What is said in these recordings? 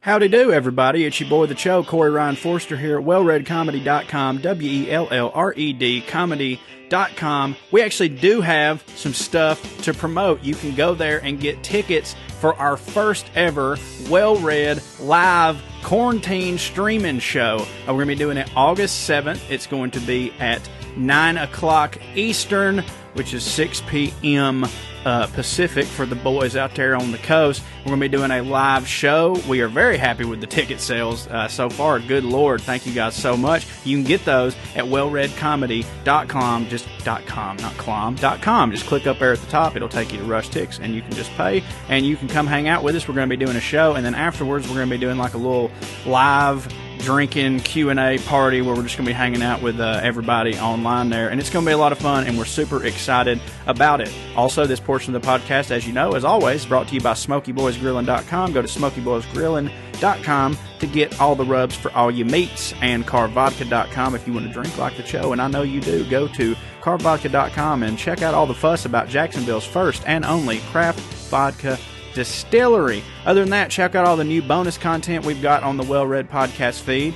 Howdy do, everybody. It's your boy, the CHO, Corey Ryan Forster here at WellREDComedy.com, WellRED comedy.com. We actually do have some stuff to promote. You can go there and get tickets for our first ever WellRED live quarantine streaming show. We're going to be doing it August 7th. It's going to be at 9 o'clock Eastern, which is 6 p.m. Pacific for the boys out there on the coast. We're going to be doing a live show. We are very happy with the ticket sales so far. Good Lord. Thank you guys so much. You can get those at wellredcomedy.com, just .com, not clom.com. Just click up there at the top. It'll take you to Rush Ticks, and you can just pay, and you can come hang out with us. We're going to be doing a show, and then afterwards we're going to be doing like a little live drinking Q&A party where we're just going to be hanging out with everybody online there, and it's going to be a lot of fun, and we're super excited about it. Also, this portion of the podcast, as you know, as always, brought to you by SmokyBoysGrillin.com. Go to SmokyBoysGrillin.com to get all the rubs for all your meats, and CarVodka.com if you want to drink like the CHO, and I know you do. Go to CarVodka.com and check out all the fuss about Jacksonville's first and only craft vodka distillery. Other than that, check out all the new bonus content we've got on the WellRED podcast feed.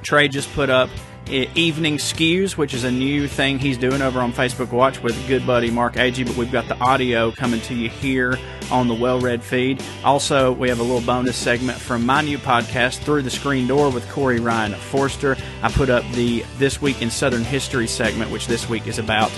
Trey just put up Evening Skews, which is a new thing he's doing over on Facebook Watch with good buddy Mark Agee, but we've got the audio coming to you here on the WellRED feed. Also, we have a little bonus segment from my new podcast, Through the Screen Door with Corey Ryan Forster. I put up the This Week in Southern History segment, which this week is about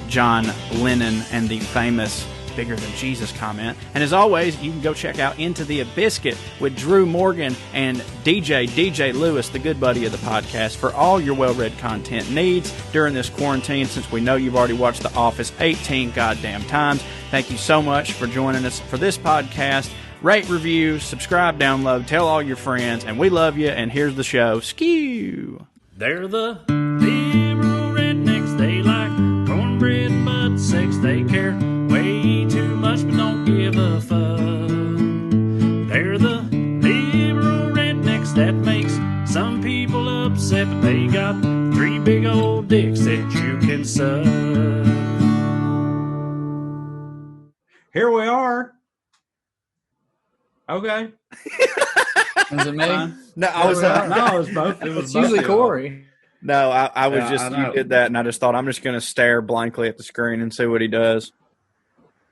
John Lennon and the famous Bigger Than Jesus comment. And as always, you can go check out Into the Biscuit with Drew Morgan and DJ Lewis, the good buddy of the podcast, for all your WellRED content needs during this quarantine, since we know you've already watched The Office 18 goddamn times. Thank you so much for joining us for this podcast. Rate, review, subscribe, download, tell all your friends, and we love you, and here's the show. Skew! They're the liberal rednecks. They like cornbread and butt sex. They care way too much but don't give a fuck. They're the liberal rednecks that makes some people upset, but they got three big old dicks that you can suck. Here we are. Okay. Is it me? No, I was no, it was both. It was It's both usually of y'all. Corey. No, I was Yeah, just, I know. you did that, and I just thought I'm just going to stare blankly at the screen and see what he does.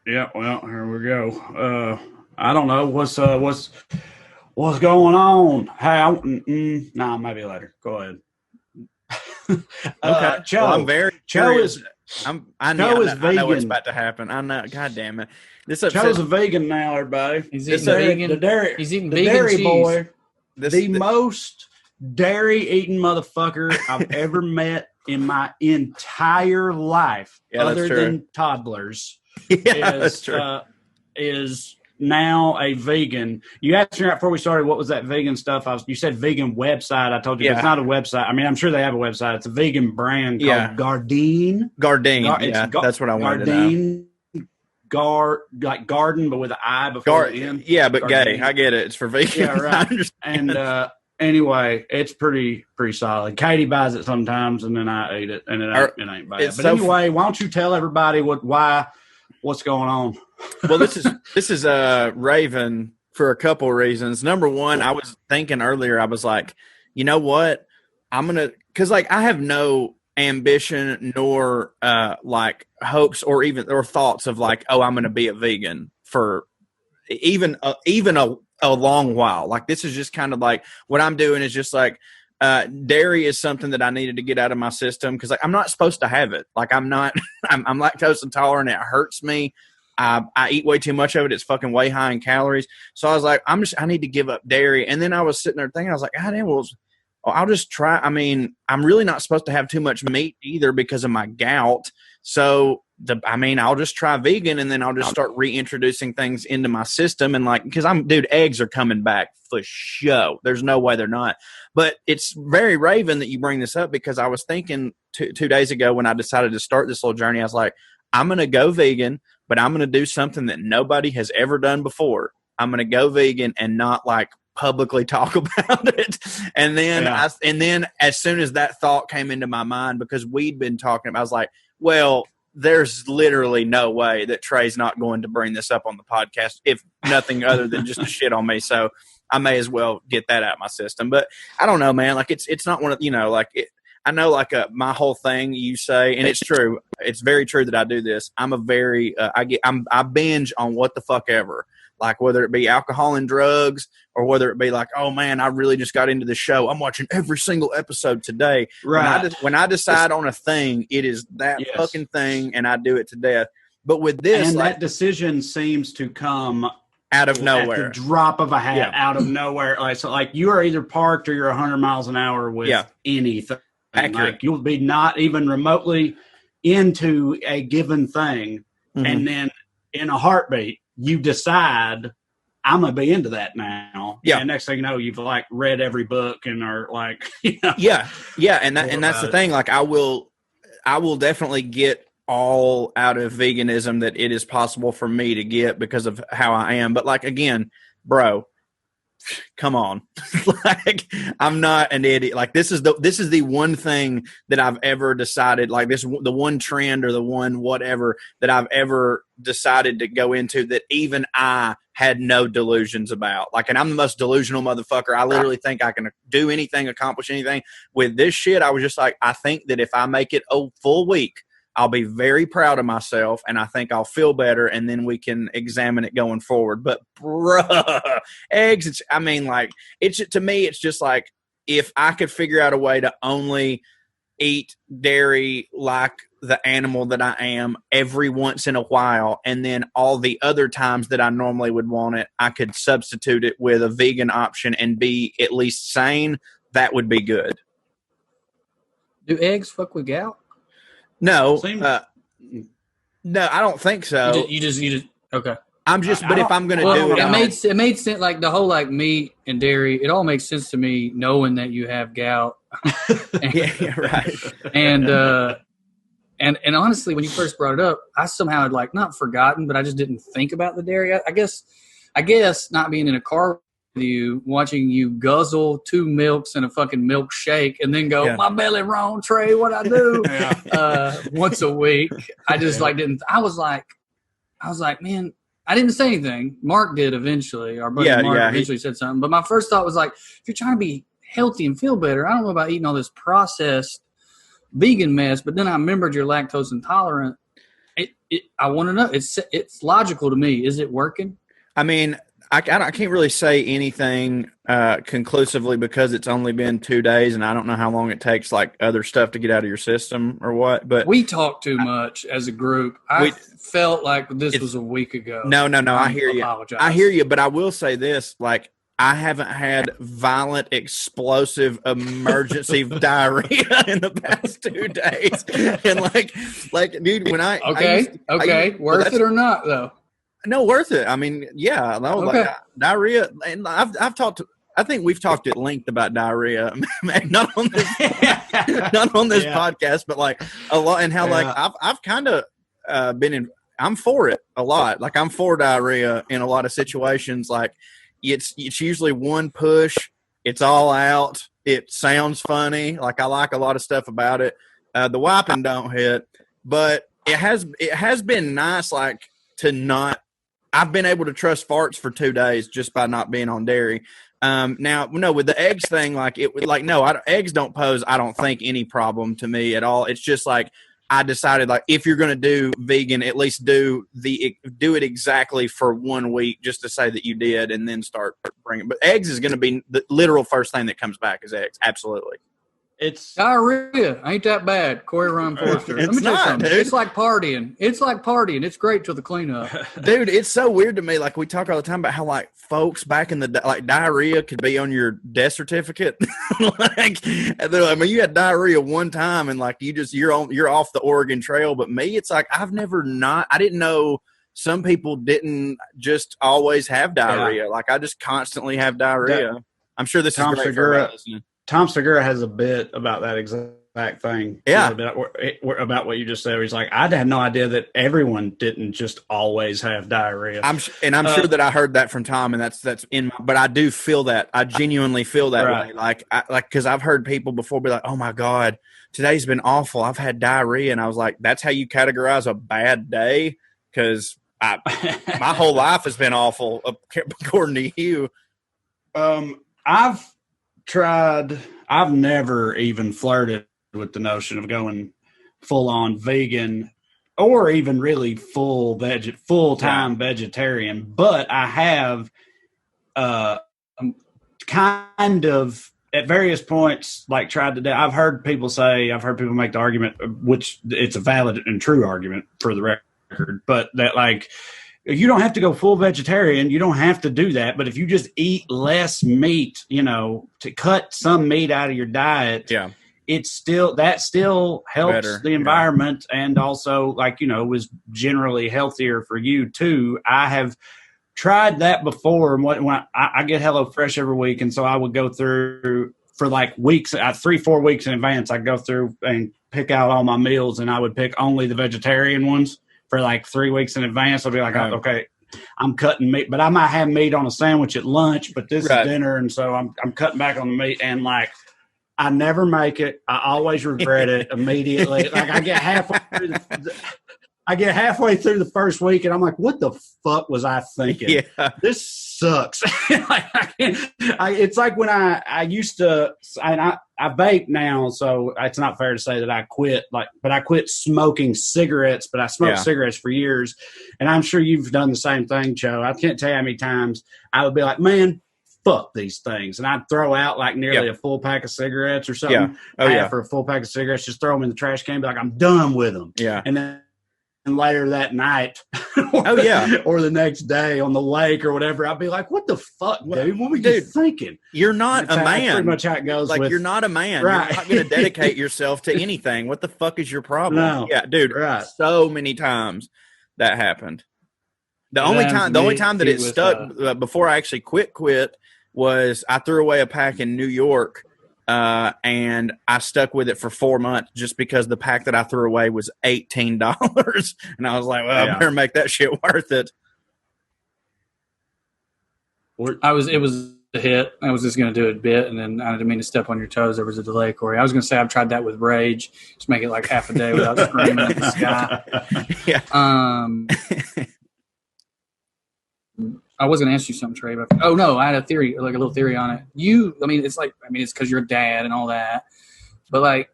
Yeah, well, here we go. I don't know what's going on. How? Nah, maybe later. Go ahead. Okay, CHO. well, I'm very CHO curious. is I know what's vegan. about to happen. I know. God damn it! This CHO's upsets. a vegan now, everybody. He's It's eating a- vegan. The dairy, He's eating the vegan dairy cheese. boy, This, the most dairy-eating motherfucker I've ever met in my entire life, Yeah, that's other true. than toddlers. yeah, that's true. Is now a vegan. You asked me right before we started what was that vegan stuff. You said vegan website. I told you Yeah. it's not a website. I mean, I'm sure they have a website. It's a vegan brand called Yeah. Gardein. Gardein. Gar- Yeah, it's that's what I wanted to know. Gardein. Like garden, but with an I before the end. Yeah, but Gardein. gay. I get it. It's for vegans. Yeah, right. I understand. And anyway, it's pretty solid. Katie buys it sometimes, and then I eat it, and it ain't bad. it's But so anyway, why don't you tell everybody what's going on? Well, this is Raven for a couple of reasons. Number one, I was thinking earlier, I was like, you know what? Because like I have no ambition nor like hopes or thoughts of like, oh, I'm gonna be a vegan for even a long while. Like this is just kind of like what I'm doing is just like dairy is something that I needed to get out of my system because like I'm not supposed to have it. Like I'm not I'm lactose intolerant. It hurts me. I eat way too much of it. It's fucking way high in calories. So I was like, I need to give up dairy. And then I was sitting there thinking, I was like, God damn, well, I'll just try. I mean, I'm really not supposed to have too much meat either because of my gout. So I'll just try vegan and then I'll just start reintroducing things into my system. And like, because eggs are coming back for show. There's no way they're not. But it's very Raven that you bring this up because I was thinking 2 days ago when I decided to start this little journey, I was like, I'm going to go vegan, but I'm going to do something that nobody has ever done before. I'm going to go vegan and not like publicly talk about it. And then, as soon as that thought came into my mind, because we'd been talking, I was like, well, there's literally no way that Trey's not going to bring this up on the podcast, if nothing other than just to shit on me. So I may as well get that out of my system. But I don't know, man. Like it's not one of, like it, I know like my whole thing you say, and it's true. It's very true that I do this. I'm a very, I binge on what the fuck ever. Like whether it be alcohol and drugs or whether it be like, oh man, I really just got into the show. I'm watching every single episode today. Right. When I decide on a thing, it is that fucking thing, and I do it to death. But with this, and that decision seems to come out of nowhere, at the drop of a hat, out of nowhere. Like you are either parked or you're 100 miles an hour with anything. Accurate. Like you'll be not even remotely into a given thing, and then in a heartbeat, you decide I'm gonna be into that now. Yeah. And next thing you know, you've like read every book and are like, yeah, and that's the thing. Like I will definitely get all out of veganism that it is possible for me to get because of how I am. But like again, bro, come on. Like I'm not an idiot. Like this is the one thing that I've ever decided, like the one trend or the one whatever that I've ever decided to go into that even I had no delusions about. Like, and I'm the most delusional motherfucker. I literally think I can do anything, accomplish anything. With this shit, I was just like, I think that if I make it a full week, I'll be very proud of myself, and I think I'll feel better, and then we can examine it going forward. But, bruh, eggs, to me, it's just like if I could figure out a way to only eat dairy like the animal that I am every once in a while, and then all the other times that I normally would want it, I could substitute it with a vegan option and be at least sane, that would be good. Do eggs fuck with gout? No, no, I don't think so. You just okay. I'm just, but if I'm going to do it, it made sense. Like the whole like meat and dairy, it all makes sense to me knowing that you have gout. Yeah, right. And honestly, when you first brought it up, I somehow had like not forgotten, but I just didn't think about the dairy. I guess not being in a car with you, watching you guzzle 2 milks and a fucking milkshake, and then go, my belly wrong, Trey. What I do? Once a week, I just like didn't. I was like, man. I didn't say anything. Mark did eventually. Our buddy Mark eventually said something. But my first thought was like, if you're trying to be healthy and feel better, I don't know about eating all this processed vegan mess. But then I remembered you're lactose intolerant. I want to know. It's logical to me. Is it working? I mean, I can't really say anything conclusively because it's only been 2 days, and I don't know how long it takes like other stuff to get out of your system or what. But we talk too much as a group. I felt like this was a week ago. No. I hear you. I hear you, but I will say this: like I haven't had violent, explosive, emergency diarrhea in the past 2 days, and like, dude, when worth it or not though? No, worth it. I mean, yeah, no, like diarrhea, and I've talked. I think we've talked at length about diarrhea, not on this, podcast, but like a lot, and how like I've kind of I'm for it a lot. Like I'm for diarrhea in a lot of situations. Like it's usually one push, it's all out. It sounds funny. Like I like a lot of stuff about it. The wiping don't hit, but it has been nice. Like to not. I've been able to trust farts for 2 days just by not being on dairy. Now, no, with the eggs thing, eggs don't pose, I don't think, any problem to me at all. It's just like I decided, like, if you're going to do vegan, at least do it exactly for 1 week, just to say that you did, and then start bringing. But eggs is going to be the literal first thing that comes back is eggs. Absolutely. It's diarrhea. Ain't that bad, Corey Ron Forster. Let me tell you something. Dude. It's like partying. It's great till the cleanup. Dude, it's so weird to me. Like we talk all the time about how like folks back in the like diarrhea could be on your death certificate. Like they're like, I mean, you had diarrhea one time and like you're off the Oregon Trail. But me, it's like I didn't know some people didn't just always have diarrhea. Like I just constantly have diarrhea. I'm sure this is great for everybody listening. Tom Segura has a bit about that exact thing. Yeah. About what you just said. He's like, I had no idea that everyone didn't just always have diarrhea. I'm sure that I heard that from Tom, and that's but I do feel that. I genuinely feel that way. Like, cause I've heard people before be like, oh my God, today's been awful. I've had diarrhea. And I was like, that's how you categorize a bad day? Cause my whole life has been awful according to you. I've never even flirted with the notion of going full on vegan or even really full-time vegetarian, but I have kind of at various points like tried to do. I've heard people make the argument, which it's a valid and true argument for the record, but that like you don't have to go full vegetarian. You don't have to do that. But if you just eat less meat, to cut some meat out of your diet, it's still helps better, the environment and also is generally healthier for you too. I have tried that before. When I get HelloFresh every week, and so I would go through for like weeks, 3-4 weeks in advance. I go through and pick out all my meals, and I would pick only the vegetarian ones. For like 3 weeks in advance, I'll be like, okay, I'm cutting meat, but I might have meat on a sandwich at lunch, but this is dinner, and so I'm cutting back on the meat, and like I never make it. I always regret it immediately. Like I get halfway through the first week, and I'm like, what the fuck was I thinking? Yeah. This sucks. It's like when I used to, I vape now, so it's not fair to say that I quit. But I quit smoking cigarettes. But I smoked cigarettes for years, and I'm sure you've done the same thing, Joe. I can't tell you how many times I would be like, man, fuck these things, and I'd throw out like nearly a full pack of cigarettes or something. For a full pack of cigarettes, just throw them in the trash can, be like, I'm done with them. Yeah, and then. And later that night, or the next day on the lake or whatever, I'll be like, "What the fuck, dude? What were you thinking? You're not a man." That's pretty much how it goes. Like you're not a man. Right. You're not going to dedicate yourself to anything. What the fuck is your problem? No. Yeah, dude. Right. So many times that happened. The only time that it stuck before I actually quit was I threw away a pack in New York. And I stuck with it for 4 months just because the pack that I threw away was $18. And I was like, well, I better make that shit worth it. It was a hit. I was just going to do it a bit, and then I didn't mean to step on your toes. There was a delay, Corey. I was going to say I've tried that with Rage. Just make it like half a day without screaming at the sky. Yeah. I was going to ask you something, Trey. But, I had a theory, like a little theory on it. It's because you're a dad and all that. But, like,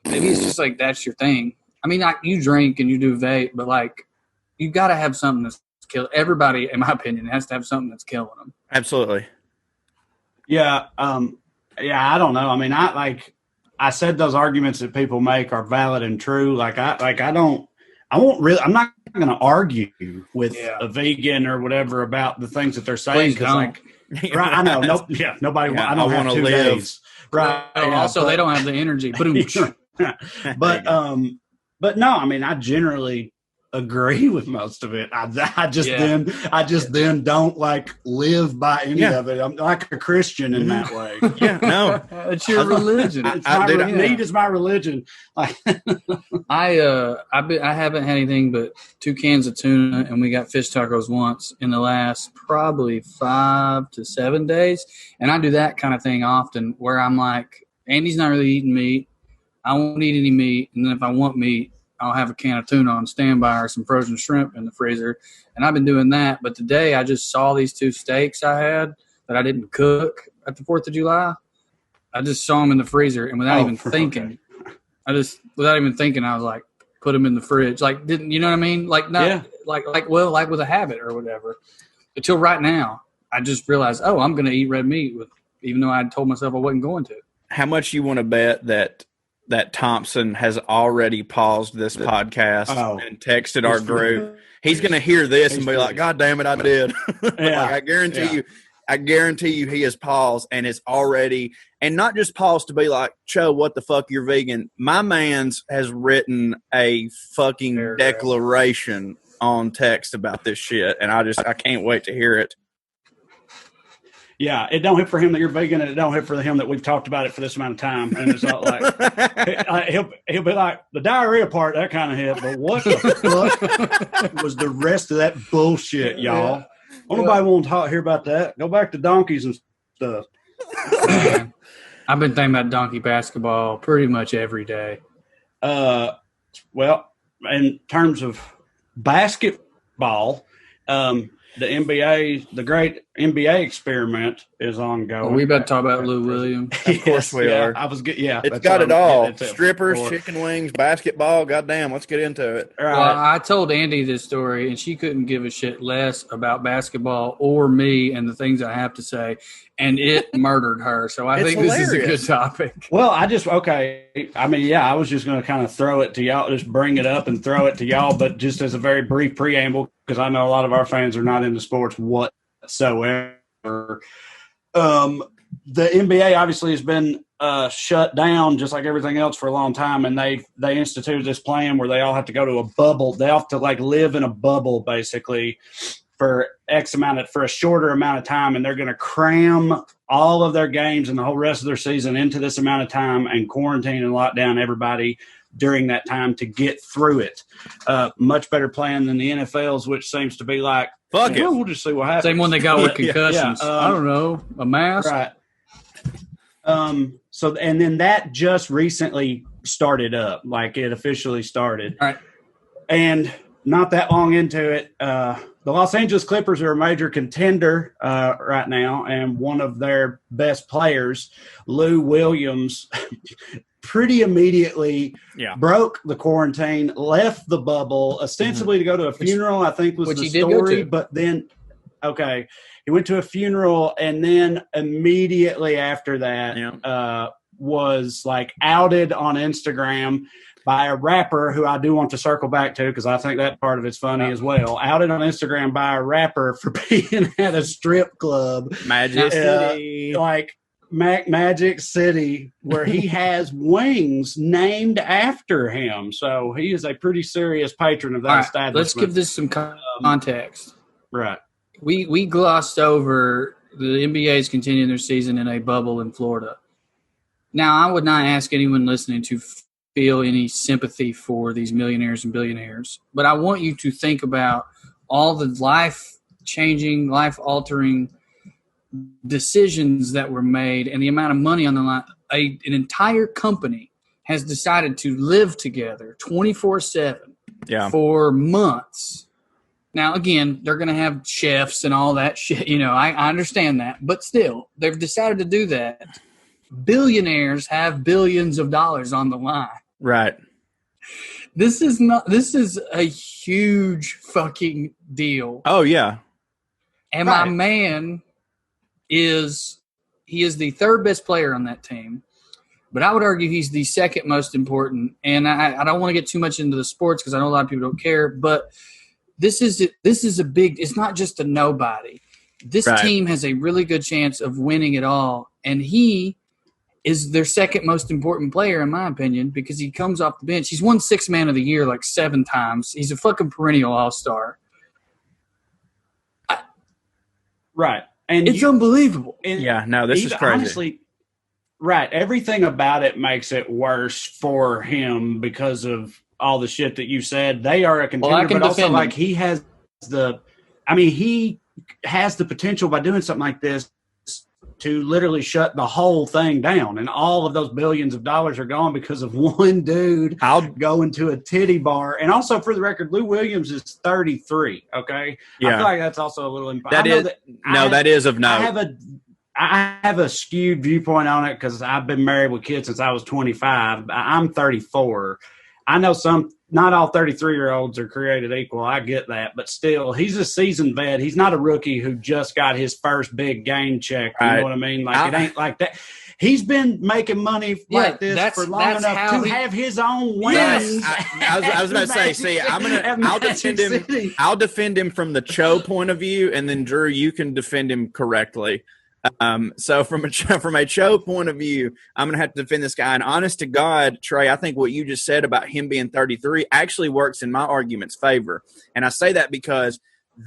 maybe it's just like that's your thing. I mean, you drink and you do vape, but, like, you got to have something that's killing. Everybody, in my opinion, has to have something that's killing them. Absolutely. Yeah. I don't know. I mean, I said those arguments that people make are valid and true. I'm not going to argue with a vegan or whatever about the things that they're saying. Right, I know. Nobody. I don't want to live. Days. Right. They don't have the energy. But no. I mean, I generally agree with most of it. I just then don't like live by any of it. I'm like a Christian in that way. Yeah, no, it's your religion. Meat is my religion. I haven't had anything but 2 cans of tuna, and we got fish tacos once in the last probably 5 to 7 days. And I do that kind of thing often, where I'm like, Andy's not really eating meat. I won't eat any meat, and then if I want meat, I'll have a can of tuna on standby or some frozen shrimp in the freezer. And I've been doing that. But today I just saw these 2 steaks I had that I didn't cook at the 4th of July. I just saw them in the freezer, and without even thinking, I was like, put them in the fridge. Like, didn't, you know what I mean? Like, not like with a habit or whatever. Until right now, I just realized, I'm going to eat red meat even though I had told myself I wasn't going to. How much you want to bet that Thompson has already paused this podcast and texted our group? He's going to hear this and be like, God damn it, I did. I guarantee you he has paused and it's already, and not just paused to be like, Cho, what the fuck, you're vegan. My man's has written a fucking declaration on text about this shit, and I can't wait to hear it. Yeah, it don't hit for him that you're vegan, and it don't hit for him that we've talked about it for this amount of time. And it's not like he'll be like, the diarrhea part, that kind of hit, but what the fuck was the rest of that bullshit, y'all? Nobody want to hear about that. Go back to donkeys and stuff. I've been thinking about donkey basketball pretty much every day. Well, in terms of basketball, the NBA, the great NBA experiment is ongoing. Are we about to talk about Lou Williams? Of course we are. I was good. Yeah, It's that's got what it all. getting into. Strippers, Or- chicken wings, basketball. Goddamn, let's get into it. All Well, right. I told Andy this story, and she couldn't give a shit less about basketball or me and the things I have to say, and it murdered her. So I It's think this is a hilarious. good topic. Well, I mean, yeah, I was just going to kind of throw it to y'all, just bring it up and throw it to y'all, but just as a very brief preamble, because I know a lot of our fans are not into sports whatsoever. The NBA obviously has been shut down just like everything else for a long time, and they instituted this plan where they all have to go to a bubble. They have to like live in a bubble basically for a shorter amount of time, and they're going to cram all of their games and the whole rest of their season into this amount of time and quarantine and lock down everybody during that time to get through it. Much better plan than the NFL's, which seems to be like, Fuck it. We'll just see what happens. Same one they got with concussions. Yeah, I don't know, a mask. Right. So, and then that just recently started up, like it officially started. All right. And not that long into it, the Los Angeles Clippers are a major contender right now, and one of their best players, Lou Williams, pretty immediately broke the quarantine, left the bubble, ostensibly to go to a funeral, I think was the story. But then, he went to a funeral, and then immediately after that was like outed on Instagram by a rapper who I do want to circle back to because I think that part of it's funny as well. Outed on Instagram by a rapper for being at a strip club. Magic City. Magic City, where he has wings named after him. So he is a pretty serious patron of that establishment. Let's give this some context. Right. We glossed over the NBA's continuing their season in a bubble in Florida. Now, I would not ask anyone listening to feel any sympathy for these millionaires and billionaires, but I want you to think about all the life-changing, life-altering decisions that were made and the amount of money on the line. An entire company has decided to live together 24/7 for months. Now, again, they're going to have chefs and all that shit. I understand that. But still, they've decided to do that. Billionaires have billions of dollars on the line. Right. This is a huge fucking deal. Oh, yeah. And my man is the third best player on that team. But I would argue he's the second most important. And I don't want to get too much into the sports because I know a lot of people don't care. But this is a big – it's not just a nobody. This team has a really good chance of winning it all. And he is their second most important player, in my opinion, because he comes off the bench. He's won Sixth Man of the Year like 7 times. He's a fucking perennial all-star. Right. And it's unbelievable. This is crazy. Honestly, right. Everything about it makes it worse for him because of all the shit that you said. They are a contender, but also like he has the potential by doing something like this to literally shut the whole thing down. And all of those billions of dollars are gone because of one dude going to a titty bar. And also, for the record, Lou Williams is 33, okay? Yeah. I feel like that's also a little important. That is of note. I have a skewed viewpoint on it because I've been married with kids since I was 25. I'm 34. I know not all 33-year-olds are created equal. I get that. But still, he's a seasoned vet. He's not a rookie who just got his first big game check. You know what I mean? It ain't like that. He's been making money like this for long enough to have his own wins. I was about to say, I'll defend him from the CHO point of view, and then Drew, you can defend him correctly. So from a CHO point of view, I'm going to have to defend this guy. And honest to God, Trey, I think what you just said about him being 33 actually works in my argument's favor. And I say that because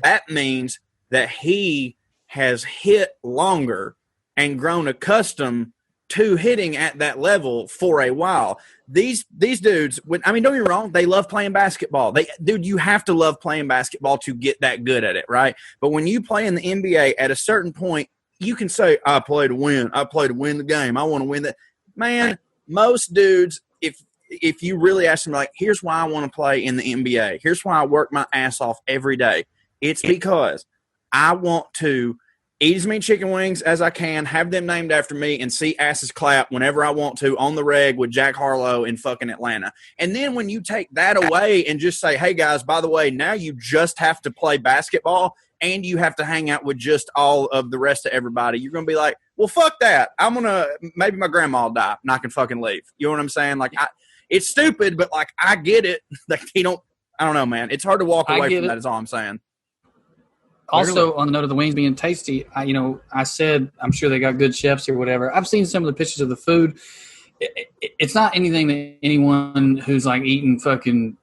that means that he has hit longer and grown accustomed to hitting at that level for a while. These dudes, don't get me wrong, they love playing basketball. You have to love playing basketball to get that good at it, right? But when you play in the NBA at a certain point, you can say, I play to win. I play to win the game. I want to win that. Man, most dudes, if you really ask them, like, here's why I want to play in the NBA. Here's why I work my ass off every day. It's because I want to eat as many chicken wings as I can, have them named after me, and see asses clap whenever I want to on the reg with Jack Harlow in fucking Atlanta. And then when you take that away and just say, hey, guys, by the way, now you just have to play basketball and you have to hang out with just all of the rest of everybody, you're going to be like, well, fuck that. I'm going to – maybe my grandma will die and I can fucking leave. You know what I'm saying? Like, it's stupid, but, like, I get it. Like, I don't know, man. It's hard to walk away from that is all I'm saying. Also, on the note of the wings being tasty, I said I'm sure they got good chefs or whatever. I've seen some of the pictures of the food. It's not anything that anyone who's like eating fucking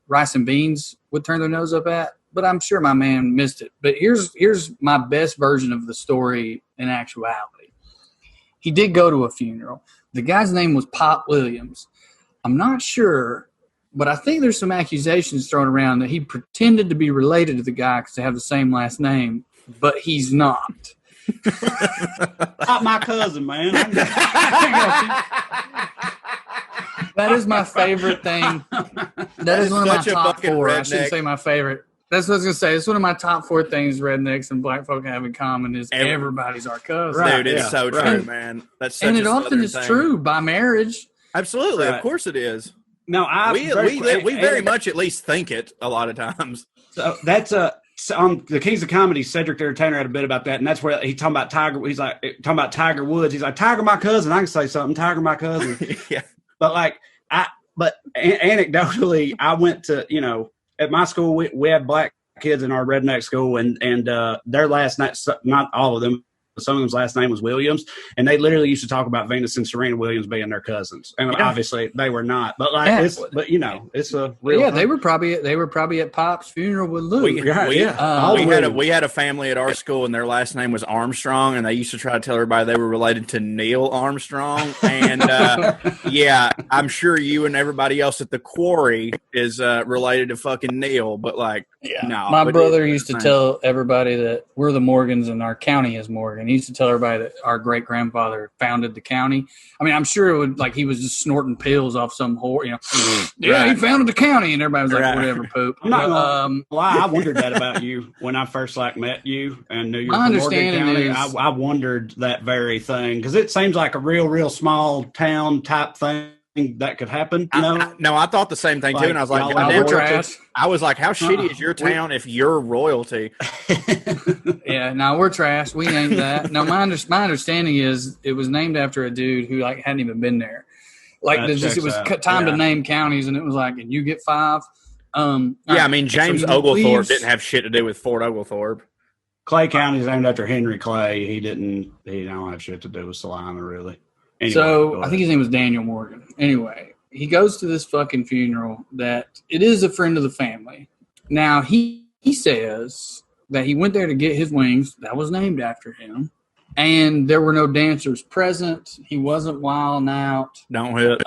rice and beans would turn their nose up at. But I'm sure my man missed it. But here's my best version of the story in actuality. He did go to a funeral. The guy's name was Pop Williams. I'm not sure. But I think there's some accusations thrown around that he pretended to be related to the guy because they have the same last name, but he's not. Not my cousin, man. That is my favorite thing. That is one of my top 4. Redneck. I shouldn't say my favorite. That's what I was going to say. It's one of my top 4 things rednecks and black folk have in common is everybody's our cousin. Right, dude, it's so true, man. That's such and a it often is thing. True by marriage. Absolutely. Right. Of course it is. No, we very much at least think it a lot of times. So that's on the Kings of Comedy. Cedric the Entertainer had a bit about that, and that's where he talking about Tiger. He's like talking about Tiger Woods. He's like Tiger, my cousin. I can say something. Tiger, my cousin. Yeah. But anecdotally, I went to at my school we had black kids in our redneck school, and their last name, not all of them. Some of them's last name was Williams, and they literally used to talk about Venus and Serena Williams being their cousins, and obviously they were not. But it's a real. Yeah, they were probably at Pop's funeral with Lou. We had a family at our school, and their last name was Armstrong, and they used to try to tell everybody they were related to Neil Armstrong. And I'm sure you and everybody else at the quarry is related to fucking Neil, but no. My brother used to tell everybody that we're the Morgans and our county is Morgan. He used to tell everybody that our great grandfather founded the county. I mean, I'm sure it would he was just snorting pills off some whore, he founded the county, and everybody was like, whatever, poop. I'm not gonna lie, I wondered that about you when I first met you and knew you were from Morgan County. I wondered that very thing because it seems like a real small town type thing that could happen. I thought the same thing too, and I was like, we're trash. I was like, how shitty is your town if you're royalty? Yeah, no, we're trash. We ain't that. No, my understanding is it was named after a dude who hadn't even been there. It was time to name counties, and it was like, and you get 5. I mean, James Oglethorpe didn't have shit to do with Fort Oglethorpe. Clay County is named after Henry Clay. He don't have shit to do with Salina, really. Anyway, so I think his name was Daniel Morgan. Anyway, he goes to this fucking funeral that it is a friend of the family. Now, he says that he went there to get his wings. That was named after him. And there were no dancers present. He wasn't wilding out. Don't hit.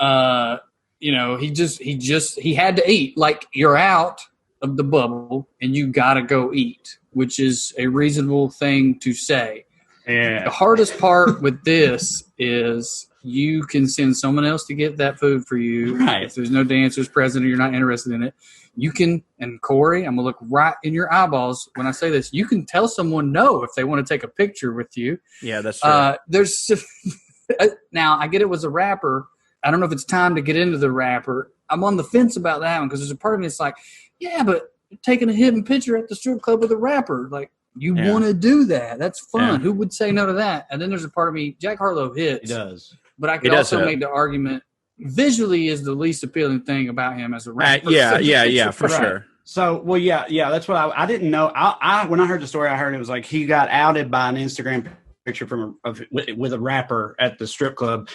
He had to eat. Like, you're out of the bubble and you got to go eat, which is a reasonable thing to say. Yeah. The hardest part with this is you can send someone else to get that food for you. Right. If there's no dancers present or you're not interested in it, you can, and Corey, I'm going to look right in your eyeballs when I say this, you can tell someone no if they want to take a picture with you. Yeah, that's true. Now, I get it was a rapper. I don't know if it's time to get into the rapper. I'm on the fence about that one because there's a part of me that's like, yeah, but taking a hidden picture at the strip club with a rapper, you want to do that. That's fun. Yeah. Who would say no to that? And then there's a part of me, Jack Harlow hits. He does. But I could also make the argument, visually is the least appealing thing about him as a rapper. For sure. So, that's what I didn't know. I when I heard the story, I heard it was like he got outed by an Instagram picture with a rapper at the strip club.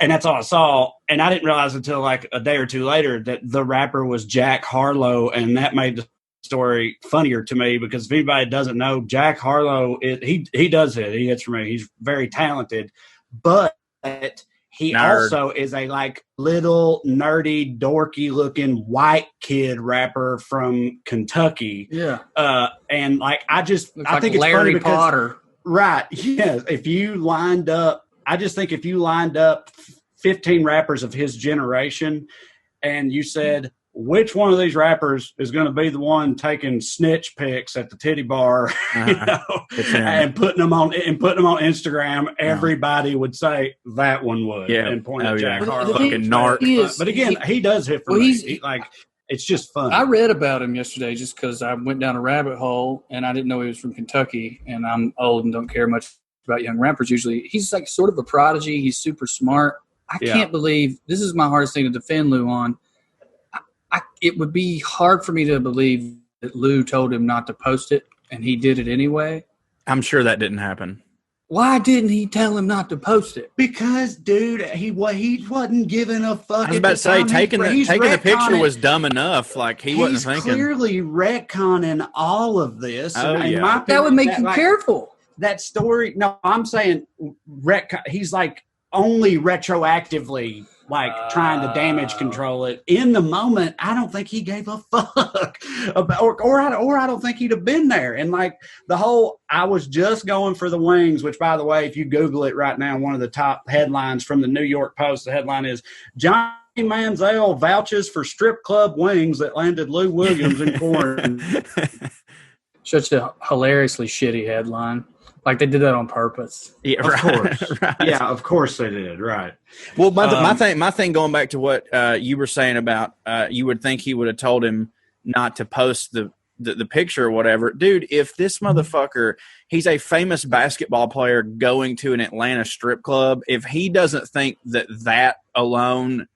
And that's all I saw. And I didn't realize until a day or two later that the rapper was Jack Harlow. And that made the story funnier to me because if anybody doesn't know, Jack Harlow, he does it. He hits for me. He's very talented. But he also is a little nerdy, dorky looking white kid rapper from Kentucky. Yeah. I think it's Larry funny because, Potter. Right. Yes. If you lined up 15 rappers of his generation and you said, which one of these rappers is going to be the one taking snitch pics at the titty bar, and putting them on Instagram. Everybody would say that one would, and point at Jack Harlow. Fucking narc. But again, he does hit for me. It's just fun. I read about him yesterday just because I went down a rabbit hole and I didn't know he was from Kentucky, and I'm old and don't care much about young rappers usually. He's like sort of a prodigy. He's super smart. I can't believe this is my hardest thing to defend Lou on. It would be hard for me to believe that Lou told him not to post it and he did it anyway. I'm sure that didn't happen. Why didn't he tell him not to post it? Because, dude, he wasn't giving a fuck. I was about to say, taking the picture was dumb enough. Like, he wasn't thinking. He's clearly retconning all of this. That would make you careful. That story, no, I'm saying he's like only retroactively trying to damage control it. In the moment, I don't think he gave a fuck about, or I don't think he'd have been there. And like the whole, I was just going for the wings, which by the way, if you Google it right now, one of the top headlines from the New York Post, the headline is Johnny Manziel vouches for strip club wings that landed Lou Williams in quarantine. Such a hilariously shitty headline. Like they did that on purpose. Yeah, of course. Right. Yeah, of course they did. Right. Well, my thing going back to what you were saying about you would think he would have told him not to post the picture or whatever. Dude, if this motherfucker, he's a famous basketball player going to an Atlanta strip club, if he doesn't think that alone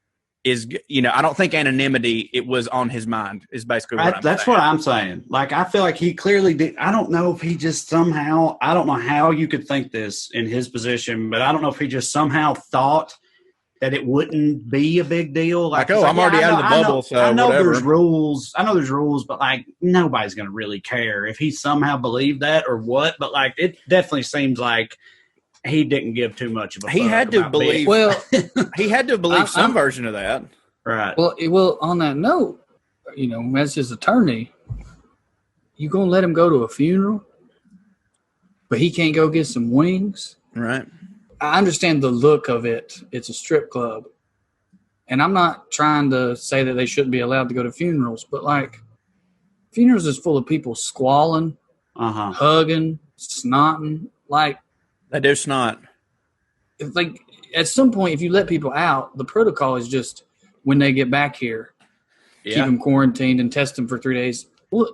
is, I don't think anonymity, it was on his mind, is basically what I'm saying. That's what I'm saying. Like, I feel like he clearly did. I don't know if he just somehow, I don't know how you could think this in his position, but I don't know if he just somehow thought that it wouldn't be a big deal. Like, I'm already out of the bubble, so I know whatever. There's rules. I know there's rules, but like nobody's going to really care if he somehow believed that or what. But like, it definitely seems like he didn't give too much of a fuck. He had to believe. Well, he had to believe some version of that, right? Well, on that note, as his attorney, you gonna let him go to a funeral, but he can't go get some wings, right? I understand the look of it. It's a strip club, and I'm not trying to say that they shouldn't be allowed to go to funerals, but like, funerals is full of people squalling, hugging, snotting, like. They do snot. Like at some point, if you let people out, the protocol is just when they get back here, keep them quarantined and test them for 3 days. Well,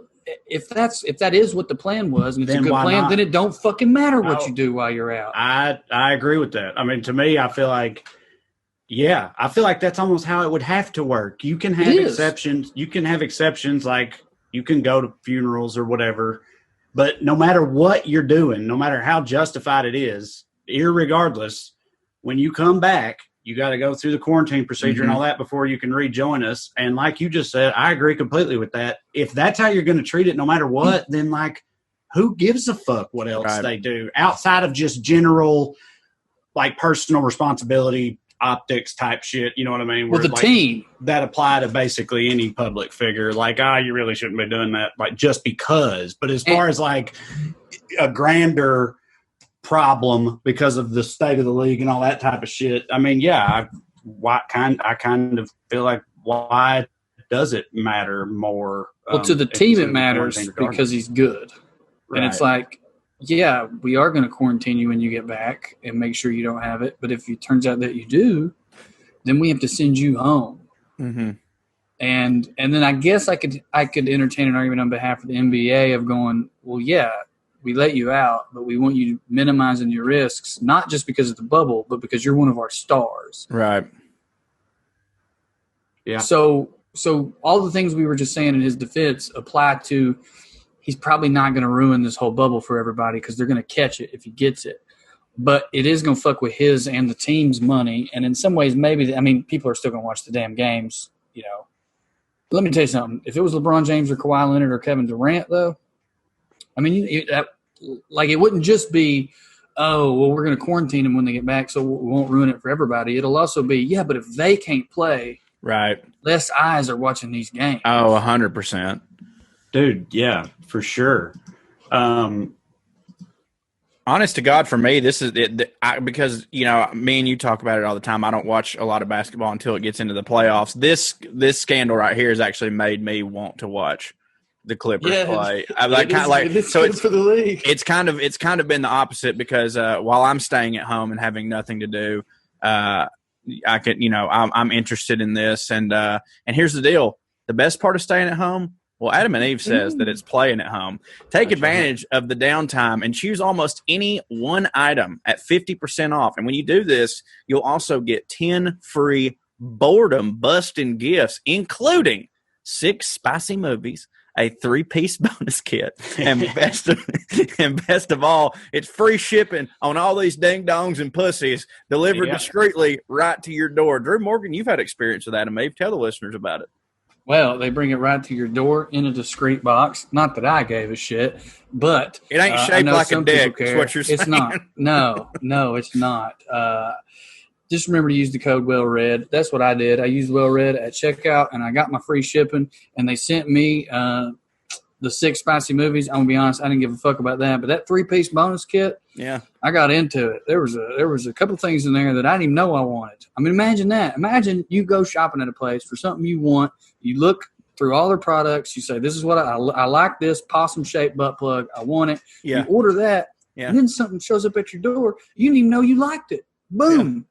if that is what the plan was, and it's a good plan, then it don't fucking matter what you do while you're out. I agree with that. I mean, to me, I feel like that's almost how it would have to work. You can have exceptions. You can have exceptions, like you can go to funerals or whatever. But no matter what you're doing, no matter how justified it is, irregardless, when you come back, you got to go through the quarantine procedure and all that before you can rejoin us. And like you just said, I agree completely with that. If that's how you're going to treat it no matter what, then like who gives a fuck what else they do outside of just general like personal responsibility, optics type shit, you know what I mean? Well, the team that apply to basically any public figure, like, you really shouldn't be doing that, like just because. But as far as like a grander problem because of the state of the league and all that type of shit, I mean, I kind of feel like why does it matter more? Well, to the team it matters because he's good, and it's like. Yeah, we are going to quarantine you when you get back and make sure you don't have it. But if it turns out that you do, then we have to send you home. Mm-hmm. And then I guess I could entertain an argument on behalf of the NBA of going, well, yeah, we let you out, but we want you minimizing your risks, not just because of the bubble, but because you're one of our stars. Right. Yeah. So all the things we were just saying in his defense apply to. He's probably not going to ruin this whole bubble for everybody because they're going to catch it if he gets it. But it is going to fuck with his and the team's money. And in some ways, people are still going to watch the damn games, Let me tell you something. If it was LeBron James or Kawhi Leonard or Kevin Durant, though, it wouldn't just be, we're going to quarantine them when they get back so we won't ruin it for everybody. It'll also be, but if they can't play, right, less eyes are watching these games. Oh, 100%. Dude, yeah, for sure. I Honest to God, for me, this is it. Because me and you talk about it all the time. I don't watch a lot of basketball until it gets into the playoffs. This scandal right here has actually made me want to watch the Clippers play. It's good for the league. It's kind of been the opposite because while I'm staying at home and having nothing to do, I'm interested in this. And here's the deal: the best part of staying at home. Well, Adam and Eve says that it's playing at home. Take advantage of the downtime and choose almost any one item at 50% off. And when you do this, you'll also get 10 free boredom-busting gifts, including 6 spicy movies, a 3-piece bonus kit, and best of all, it's free shipping on all these ding-dongs and pussies delivered discreetly right to your door. Drew Morgan, you've had experience with Adam and Eve. Tell the listeners about it. Well, they bring it right to your door in a discreet box. Not that I gave a shit, but it ain't shaped like a dick. Is what you're saying. It's not. No, it's not. Just remember to use the code WellRED. That's what I did. I used WellRED at checkout, and I got my free shipping. And they sent me the 6 spicy movies. I'm gonna be honest, I didn't give a fuck about that. But that 3-piece bonus kit, I got into it. There was a couple things in there that I didn't even know I wanted. I mean, imagine that. Imagine you go shopping at a place for something you want. You look through all their products. You say, "This is what I like. This possum-shaped butt plug. I want it." Yeah. You order that, and then something shows up at your door. You didn't even know you liked it. Boom!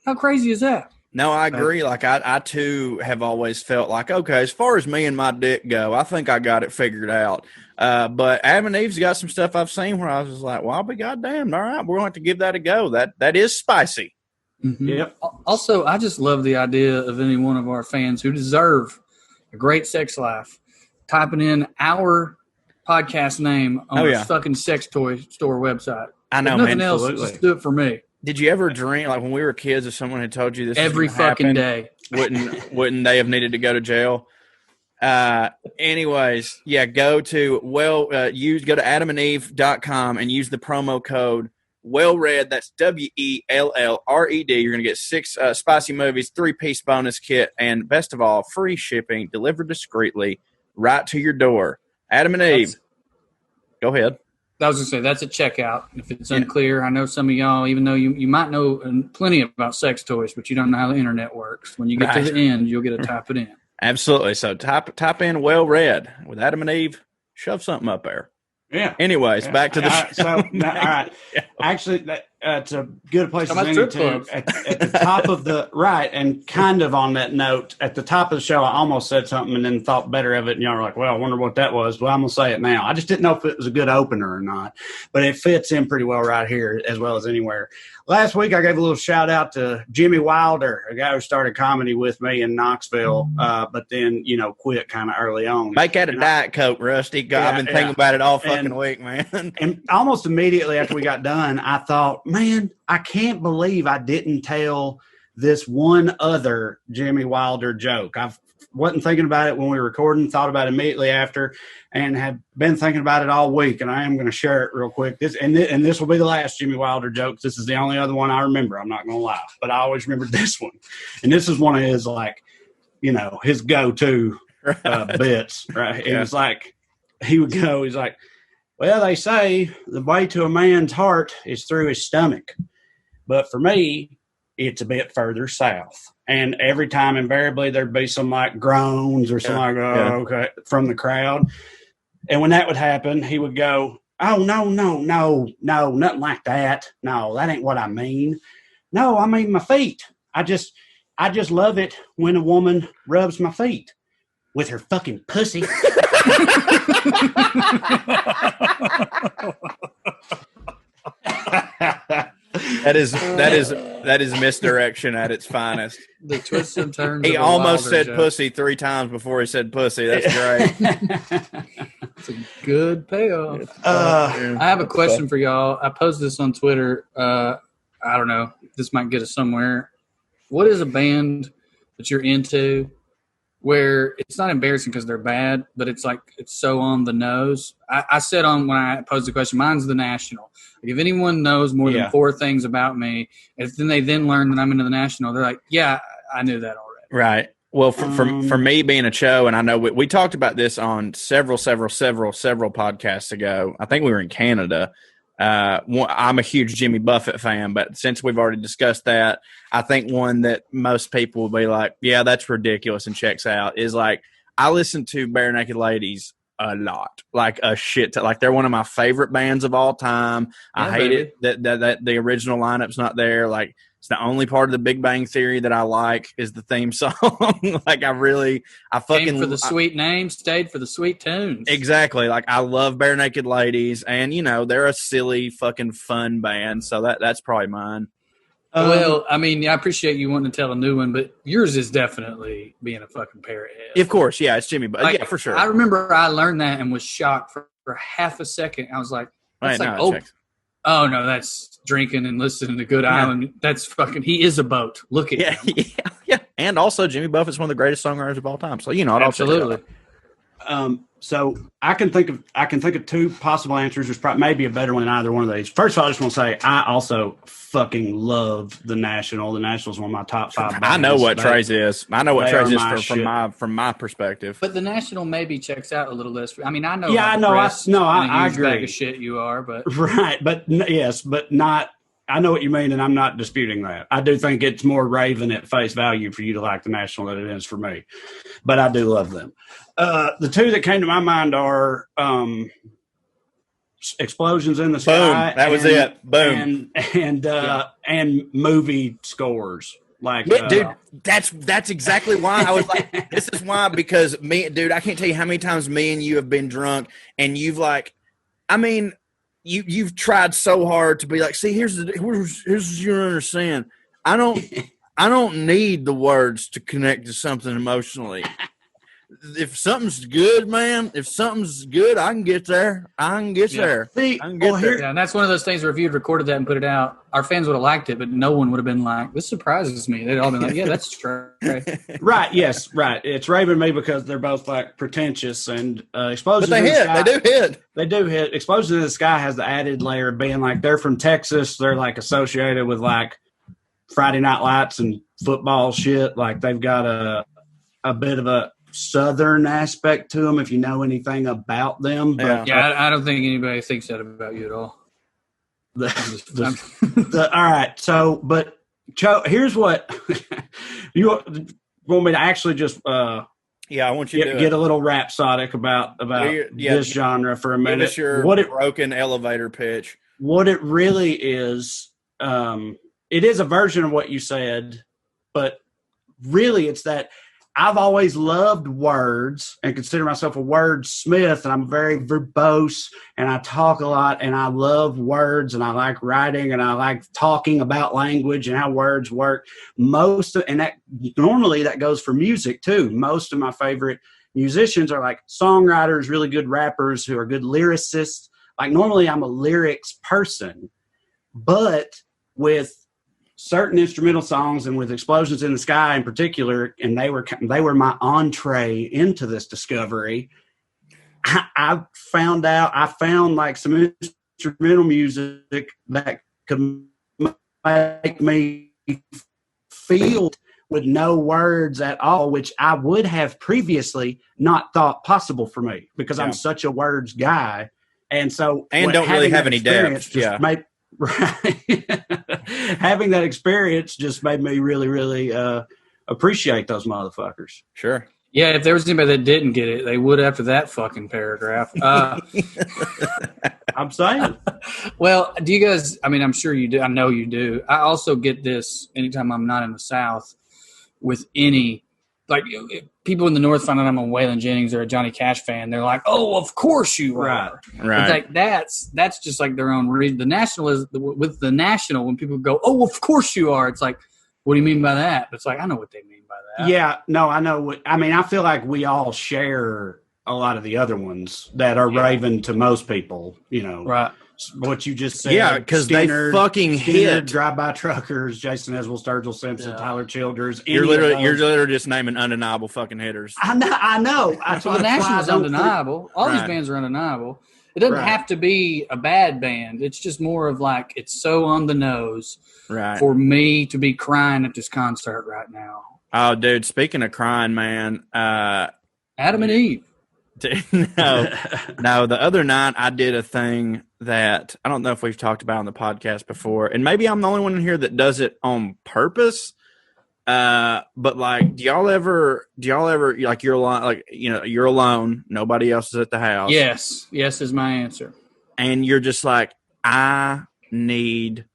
How crazy is that? No, I agree. Like I too have always felt like, okay, as far as me and my dick go, I think I got it figured out. But Adam and Eve's got some stuff I've seen where I was just like, well, I'll be goddamn. All right, we're going to have to give that a go. That is spicy. Mm-hmm. Yep. Also, I just love the idea of any one of our fans who deserve a great sex life typing in our podcast name on our fucking sex toy store website. I know, if nothing else, just do it for me. Did you ever dream, like when we were kids, if someone had told you this every fucking day, wouldn't they have needed to go to jail? Anyways, go to go to adamandeve.com and use the promo code WellRED. That's WellRED. You're going to get 6 spicy movies, 3-piece bonus kit, and best of all, free shipping delivered discreetly right to your door. Adam and Eve, go ahead. I was going to say, that's a checkout. If it's unclear, I know some of y'all, even though you might know plenty about sex toys, but you don't know how the internet works. When you get to the end, you'll get to type it in. Absolutely. So type in WellRED with Adam and Eve. Shove something up there. Yeah. Anyways, back to the show. So, all right. Actually, it's a good place to end to. At the top of the right, and kind of on that note, at the top of the show, I almost said something and then thought better of it. And y'all were like, well, I wonder what that was. Well, I'm going to say it now. I just didn't know if it was a good opener or not, but it fits in pretty well right here as well as anywhere. Last week, I gave a little shout out to Jimmy Wilder, a guy who started comedy with me in Knoxville, but then, quit kind of early on. Make that a Diet Coke, Rusty. I've been thinking about it all fucking week, man. And almost immediately after we got done, I thought, man, I can't believe I didn't tell this one other Jimmy Wilder joke. I wasn't thinking about it when we were recording, thought about it immediately after, and have been thinking about it all week. And I am going to share it real quick. This will be the last Jimmy Wilder joke. This is the only other one I remember. I'm not going to lie, but I always remember this one. And this is one of his, his go-to bits, right? It was like, he would go, he's like, well, they say the way to a man's heart is through his stomach. But for me, it's a bit further south. And every time, invariably, there'd be some groans or something okay, from the crowd. And when that would happen, he would go, oh, no, nothing like that. No, that ain't what I mean. No, I mean my feet. I just love it when a woman rubs my feet with her fucking pussy. That is misdirection at its finest. The twists and turns. He almost said pussy 3 times before he said pussy. That's great. It's a good payoff. I have a question for y'all. I posted this on Twitter. I don't know. This might get us somewhere. What is a band that you're into where it's not embarrassing because they're bad, but it's so on the nose? I said when I posed the question, mine's The National. If anyone knows more than 4 things about me, if then they learn that I'm into The National, they're like, yeah, I knew that already. Right. Well, for me being a CHO, and I know we talked about this on several podcasts ago. I think we were in Canada. I'm a huge Jimmy Buffett fan, but since we've already discussed that, I think one that most people will be like, yeah, that's ridiculous and checks out is like, I listen to Bare Naked Ladies a lot, like a shit. Like they're one of my favorite bands of all time. I hate it that the original lineup's not there. Like it's the only part of the Big Bang Theory that I like is the theme song. Like I fucking came for the sweet name, stayed for the sweet tunes. Exactly. Like I love Bare Naked Ladies, and they're a silly fucking fun band. So that's probably mine. Well, I mean, I appreciate you wanting to tell a new one, but yours is definitely being a fucking parrot head. Of course, yeah, it's Jimmy, but yeah, for sure. I remember I learned that and was shocked for half a second. I was like, oh no, that's drinking and listening to Good Island. That's fucking. He is a boat. Look at him. Yeah. And also, Jimmy Buffett's one of the greatest songwriters of all time. So absolutely. So I can think of two possible answers. There's probably maybe a better one than either one of these. First of all, I just want to say I also fucking love The National. The National is one of my top 5 bands. I know what Trey's is. I know what Trey's is from my perspective. But The National maybe checks out a little less. I mean, I know. Yeah, I know. I agree. Bag of shit you are, but right, but yes, but not. I know what you mean, and I'm not disputing that. I do think it's more Raven at face value for you to like The National than it is for me, but I do love them. The two that came to my mind are Explosions in the Sky. Boom. That was it. Boom. And movie scores. Like, dude, that's exactly why I was like, this is why, because I can't tell you how many times me and you have been drunk, and you've you've tried so hard to be like, see, here's what you don't understand. I don't need the words to connect to something emotionally. If something's good, man, I can get there. there. See, I can get there. Yeah, and that's one of those things where if you had recorded that and put it out, our fans would have liked it, but no one would have been like, this surprises me. They'd all been like, yeah, that's true. Right, yes, right. It's Raven and me because they're both like pretentious and Explosions. But they do hit. Explosions in the Sky has the added layer of being like they're from Texas. They're like associated with like Friday Night Lights and football shit. Like they've got a bit of a Southern aspect to them, if you know anything about them. But, I don't think anybody thinks that about you at all. All right. So, but CHO, here's what you want me to actually just. I want you to get a little rhapsodic about this genre for a minute. Give us your broken elevator pitch. What it really is, it is a version of what you said, but really it's that. I've always loved words and consider myself a wordsmith, and I'm very verbose and I talk a lot and I love words and I like writing and I like talking about language and how words work. Normally that goes for music too. Most of my favorite musicians are like songwriters, really good rappers who are good lyricists. Like normally I'm a lyrics person, but with certain instrumental songs and with Explosions in the Sky in particular, and they were my entree into this discovery. I found like some instrumental music that could make me feel with no words at all, which I would have previously not thought possible for me because I'm such a words guy. And so, don't really have any depth. Right. Having that experience just made me really, really appreciate those motherfuckers. Sure. Yeah, if there was anybody that didn't get it, they would after that fucking paragraph. I'm saying. Well, do you guys, I mean, I'm sure you do. I know you do. I also get this anytime I'm not in the South with any, like, people in the North find out I'm a Waylon Jennings or a Johnny Cash fan. They're like, "Oh, of course you are." Right. It's like that's just like their own reason. The National is with the National. When people go, "Oh, of course you are," it's like, what do you mean by that? But it's like I know what they mean by that. Yeah, no, I know what. I mean, I feel like we all share a lot of the other ones that are Raven to most people. Right. What you just said. Yeah, because they fucking hit. Drive-by truckers, Jason Isbell, Sturgill Simpson, Tyler Childers. You're literally just naming undeniable fucking hitters. I know. The National's undeniable. All these bands are undeniable. It doesn't have to be a bad band. It's just more of like it's so on the nose for me to be crying at this concert right now. Oh, dude, speaking of crying, man. Adam and Eve. No. The other night I did a thing that I don't know if we've talked about on the podcast before, and maybe I'm the only one in here that does it on purpose. But like, do y'all ever like you're alone, like you're alone, nobody else is at the house. Yes is my answer. And you're just like, I need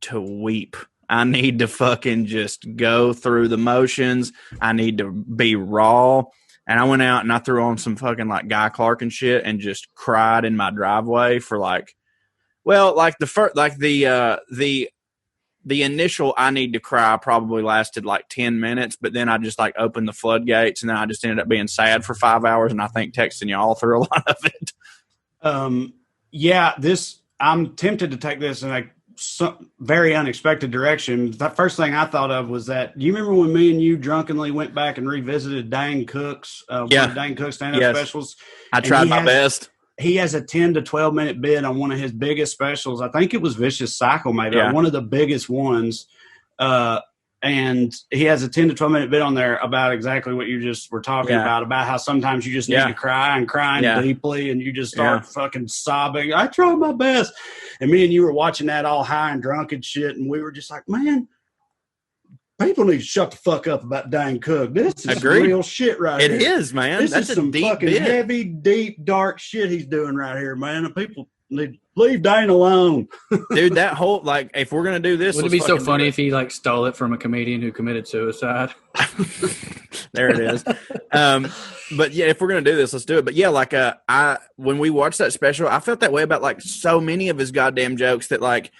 to weep. I need to fucking just go through the motions. I need to be raw. And I went out and I threw on some fucking like Guy Clark and shit and just cried in my driveway for like, well, like the initial I need to cry probably lasted like 10 minutes, but then I just like opened the floodgates and then I just ended up being sad for 5 hours and I think texting y'all through a lot of it. Yeah, I'm tempted to take this in a very unexpected direction. The first thing I thought of was that, do you remember when me and you drunkenly went back and revisited Dane Cook's one of Dane Cook's stand-up specials? I tried my best. He has a 10 to 12 minute bid on one of his biggest specials. I think it was Vicious Cycle, maybe one of the biggest ones. And he has a 10 to 12 minute bit on there about exactly what you just were talking about how sometimes you just need to cry and crying deeply and you just start fucking sobbing. I tried my best. And me and you were watching that all high and drunk and shit. And we were just like, man, people need to shut the fuck up about Dane Cook. This is real shit right here. It is, man. This That's is some deep fucking heavy, deep, dark shit he's doing right here, man. And people need leave Dane alone. Dude, that whole, like, if we're going to do this. Would it be so funny if he, like, stole it from a comedian who committed suicide? There it is. But, yeah, if we're going to do this, let's do it. But, yeah, like, when we watched that special, I felt that way about, like, so many of his goddamn jokes that, like,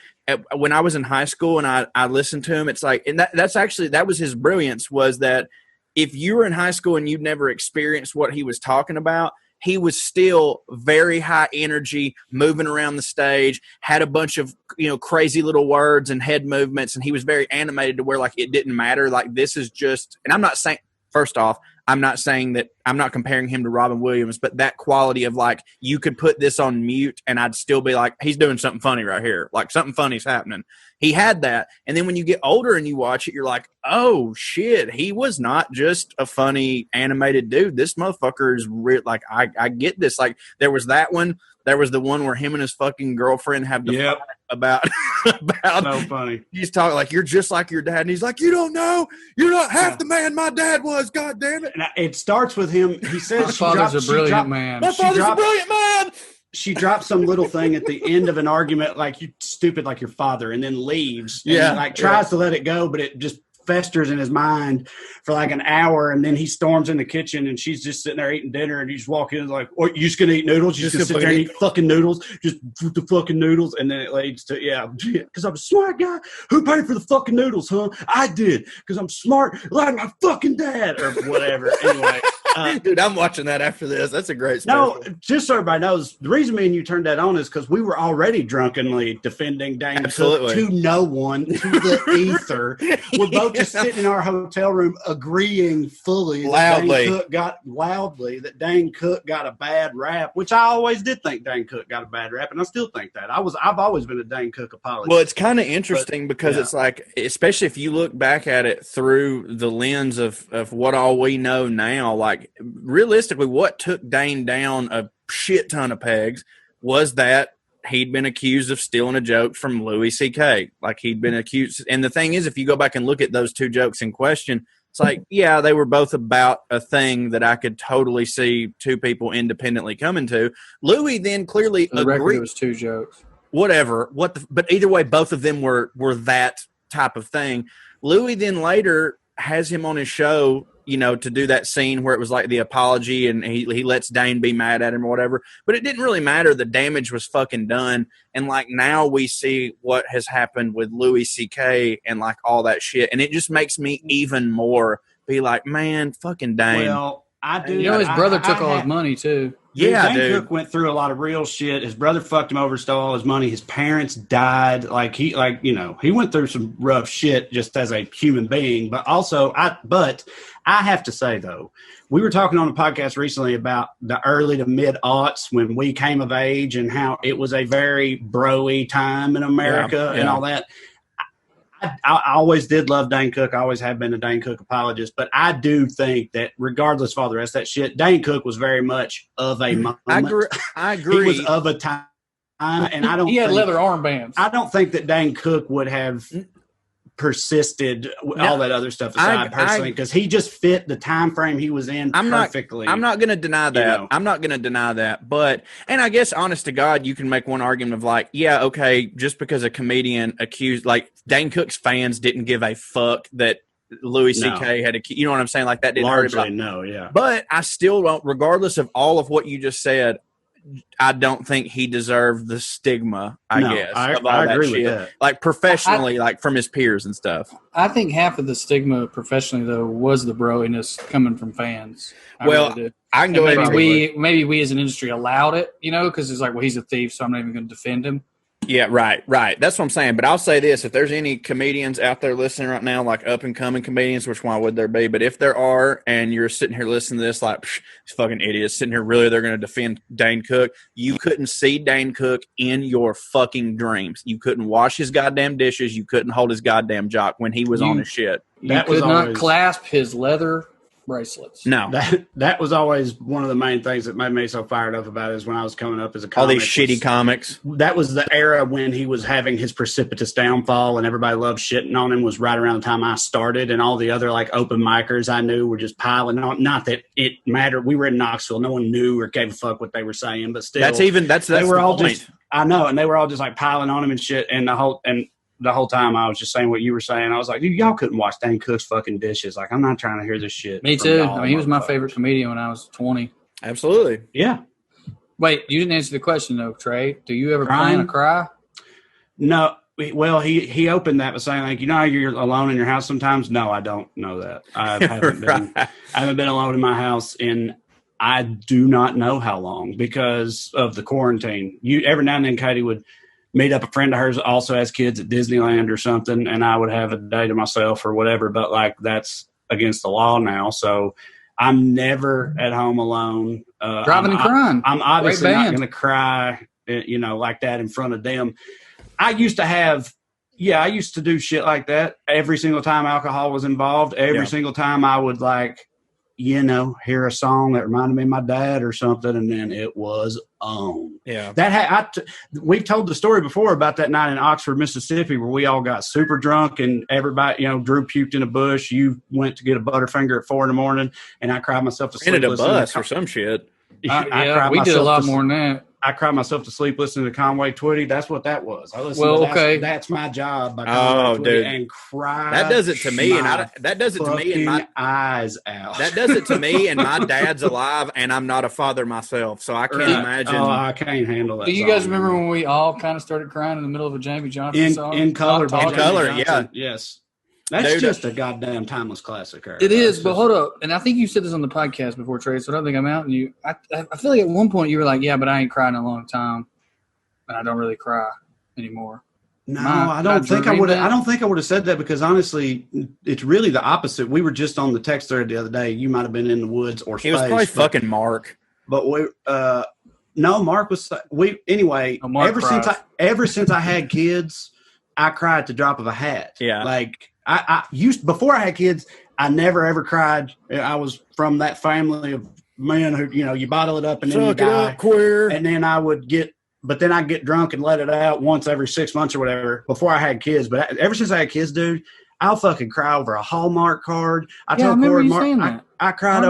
when I was in high school and I listened to him, it's like, and that was his brilliance, was that if you were in high school and you'd never experienced what he was talking about, he was still very high energy, moving around the stage, had a bunch of, crazy little words and head movements. And he was very animated to where, like, it didn't matter. Like, this is just, and I'm not saying, first off, I'm not saying that, I'm not comparing him to Robin Williams, but that quality of, like, you could put this on mute and I'd still be like, he's doing something funny right here. Like, something funny's happening. He had that. And then when you get older and you watch it, you're like, oh shit, he was not just a funny animated dude. This motherfucker is real. Like, I get this. Like, there was that one. There was the one where him and his fucking girlfriend have the fight about so funny. He's talking like, you're just like your dad. And he's like, you don't know. You're not half the man my dad was. God damn it. And it starts with him. He says, my father's a brilliant man. My father's a brilliant man. She drops some little thing at the end of an argument, like, you stupid like your father, and then leaves. And tries to let it go, but it just festers in his mind for like an hour, and then he storms in the kitchen and she's just sitting there eating dinner, and you just walk in and like, oh, you just gonna eat noodles? You just gonna sit there and eat fucking noodles? Just the fucking noodles? And then it leads to, because I'm a smart guy. Who paid for the fucking noodles, huh? I did, because I'm smart like my fucking dad, or whatever. Anyway. Dude, I'm watching that after this. That's a great special. No, just so everybody knows, the reason me and you turned that on is because we were already drunkenly defending Dane Cook to no one, to the ether. We're both just sitting in our hotel room agreeing fully that Dane Cook got a bad rap, which I always did think Dane Cook got a bad rap, and I still think that. I've always been a Dane Cook apologist. Well, it's kind of interesting because it's like, especially if you look back at it through the lens of what all we know now, like, realistically, what took Dane down a shit ton of pegs was that he'd been accused of stealing a joke from Louis C.K. Like, he'd been accused. And the thing is, if you go back and look at those two jokes in question, it's like, yeah, they were both about a thing that I could totally see two people independently coming to. Louis then clearly agreed. It was two jokes. Whatever. But either way, both of them were that type of thing. Louis then later has him on his show, to do that scene where it was like the apology and he lets Dane be mad at him or whatever. But it didn't really matter. The damage was fucking done. And like, now we see what has happened with Louis C.K. and like all that shit. And it just makes me even more be like, man, fucking Dane. Well, I do. His brother took all his money too. Dane Cook went through a lot of real shit. His brother fucked him over, stole all his money. His parents died. He went through some rough shit just as a human being. But also, I have to say, though, we were talking on a podcast recently about the early to mid-aughts when we came of age and how it was a very bro-y time in America and all that. I always did love Dane Cook. I always have been a Dane Cook apologist, but I do think that regardless of all the rest of that shit, Dane Cook was very much of a moment. I agree. He was of a time, and I don't. He had leather armbands. I don't think that Dane Cook would have persisted, all that other stuff aside, personally, because he just fit the time frame he was in perfectly. I'm not going to deny that. You know. I'm not going to deny that. But, and I guess, honest to God, you can make one argument of like, yeah, okay, just because a comedian accused, like Dane Cook's fans didn't give a fuck that Louis C.K. had accused, you know what I'm saying? Like that didn't hurt largely, no, yeah. But I still don't, regardless of all of what you just said, I don't think he deserved the stigma, I guess. I that agree shit. with that. Like professionally, like from his peers and stuff. I think half of the stigma professionally, though, was the broiness coming from fans. I can go ahead and maybe we as an industry allowed it, you know, because it's like, well, he's a thief, so I'm not even going to defend him. Yeah, right. That's what I'm saying. But I'll say this: if there's any comedians out there listening right now, like up and coming comedians, which why would there be? But if there are, and you're sitting here listening to this, like these fucking idiots sitting here, really, they're going to defend Dane Cook. You couldn't see Dane Cook in your fucking dreams. You couldn't wash his goddamn dishes. You couldn't hold his goddamn jock when he was on his shit. You could not clasp his leather bracelets. No, that was always one of the main things that made me so fired up about it is when I was coming up as a comic. All these shitty comics. That was the era when he was having his precipitous downfall and everybody loved shitting on him, was right around the time I started, and all the other like open micers I knew were just piling on. Not that it mattered. We were in Knoxville. No one knew or gave a fuck what they were saying, but still. That's they were all just, I know, and they were all just like piling on him and shit, and the whole time I was just saying what you were saying. I was like, dude, y'all couldn't wash Dane Cook's fucking dishes. Like, I'm not trying to hear this shit. Me too. I mean, he was my favorite comedian when I was 20. Absolutely. Yeah. Wait, you didn't answer the question though, Trey. Do you ever plan to cry? No. Well, he opened that by saying, like, you know how you're alone in your house sometimes? No, I don't know that. I haven't been alone in my house in I do not know how long because of the quarantine. Every now and then Katie would meet up a friend of hers that also has kids at Disneyland or something, and I would have a day to myself or whatever, but like that's against the law now. So I'm never at home alone. Driving and crying. I'm obviously not going to cry, you know, like that in front of them. I used to do shit like that every single time alcohol was involved. Every single time I would like, you know, hear a song that reminded me of my dad or something, and then it was on. Yeah, we've told the story before about that night in Oxford, Mississippi, where we all got super drunk and everybody, you know, Drew puked in a bush. You went to get a Butterfinger at 4 a.m, and I cried myself to sleep. In a bus or some shit. We did a lot more than that. I cried myself to sleep listening to Conway Twitty. That's what that was. I listened to That's My Job by Conway Twitty and cried. That does it to me, and that does it to me, and my eyes out. That does it to me, and my dad's alive, and I'm not a father myself, so I can't imagine. Oh, I can't handle that. Do you guys remember when we all kind of started crying in the middle of a Jamie Johnson song? In Color, yeah, yes. That's just a goddamn timeless classic. It is, but hold up. And I think you said this on the podcast before, Trey, so I don't think I'm out. And I feel like at one point you were like, yeah, but I ain't cried in a long time. And I don't really cry anymore. No, I don't think I would have said that because honestly, it's really the opposite. We were just on the text thread the other day. You might have been in the woods or space. It was probably fucking Mark. But Mark was anyway, ever since I had kids, I cried at the drop of a hat. Yeah. Like I used before I had kids, I never ever cried. I was from that family of men who, you know, you bottle it up and then you die. Queer. And then I'd get drunk and let it out once every 6 months or whatever before I had kids. But ever since I had kids, dude, I'll fucking cry over a Hallmark card. I remember you saying that. I cried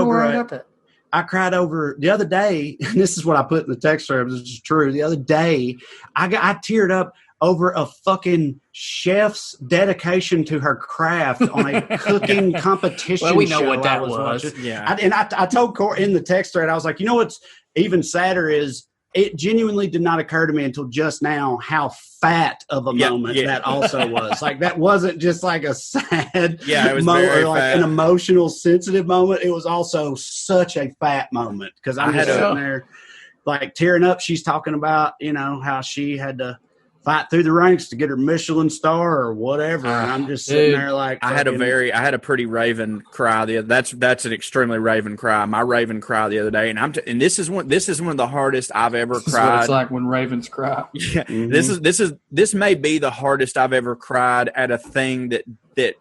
over the other day, and this is what I put in the text thread. This is true. The other day, I teared up over a fucking chef's dedication to her craft on a cooking competition. Well, we know show what that was. was. Yeah. I told Corey in the text thread, I was like, you know what's even sadder is it genuinely did not occur to me until just now how fat of a moment that also was. Like that wasn't just like a sad it was moment very or like fat. an emotional, sensitive moment. It was also such a fat moment because I'm just sitting there like tearing up. She's talking about, you know, how she had to fight through the ranks to get her Michelin star or whatever. And I'm just sitting Dude, there like, I had a pretty Raven cry. That's an extremely Raven cry. My Raven cry the other day, and and this is one of the hardest I've ever This is cried. what it's like when ravens cry. Yeah, this may be the hardest I've ever cried at a thing that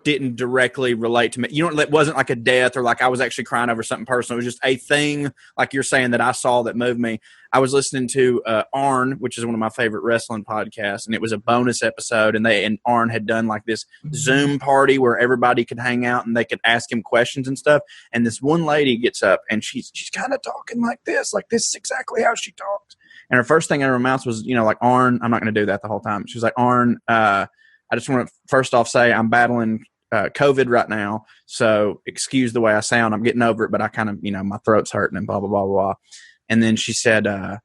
didn't directly relate to me. It wasn't like a death or like I was actually crying over something personal. It was just a thing, like you're saying, that I saw that moved me. I was listening to Arn, which is one of my favorite wrestling podcasts, and it was a bonus episode, and Arn had done like this Zoom party where everybody could hang out and they could ask him questions and stuff. And this one lady gets up and she's kind of talking like this is exactly how she talks. And her first thing out of her mouth was, like, Arn, I'm not going to do that the whole time. She was like, Arn, I just want to first off say I'm battling COVID right now, so excuse the way I sound. I'm getting over it, but I kind of, my throat's hurting and blah, blah, blah, blah. And then she said, I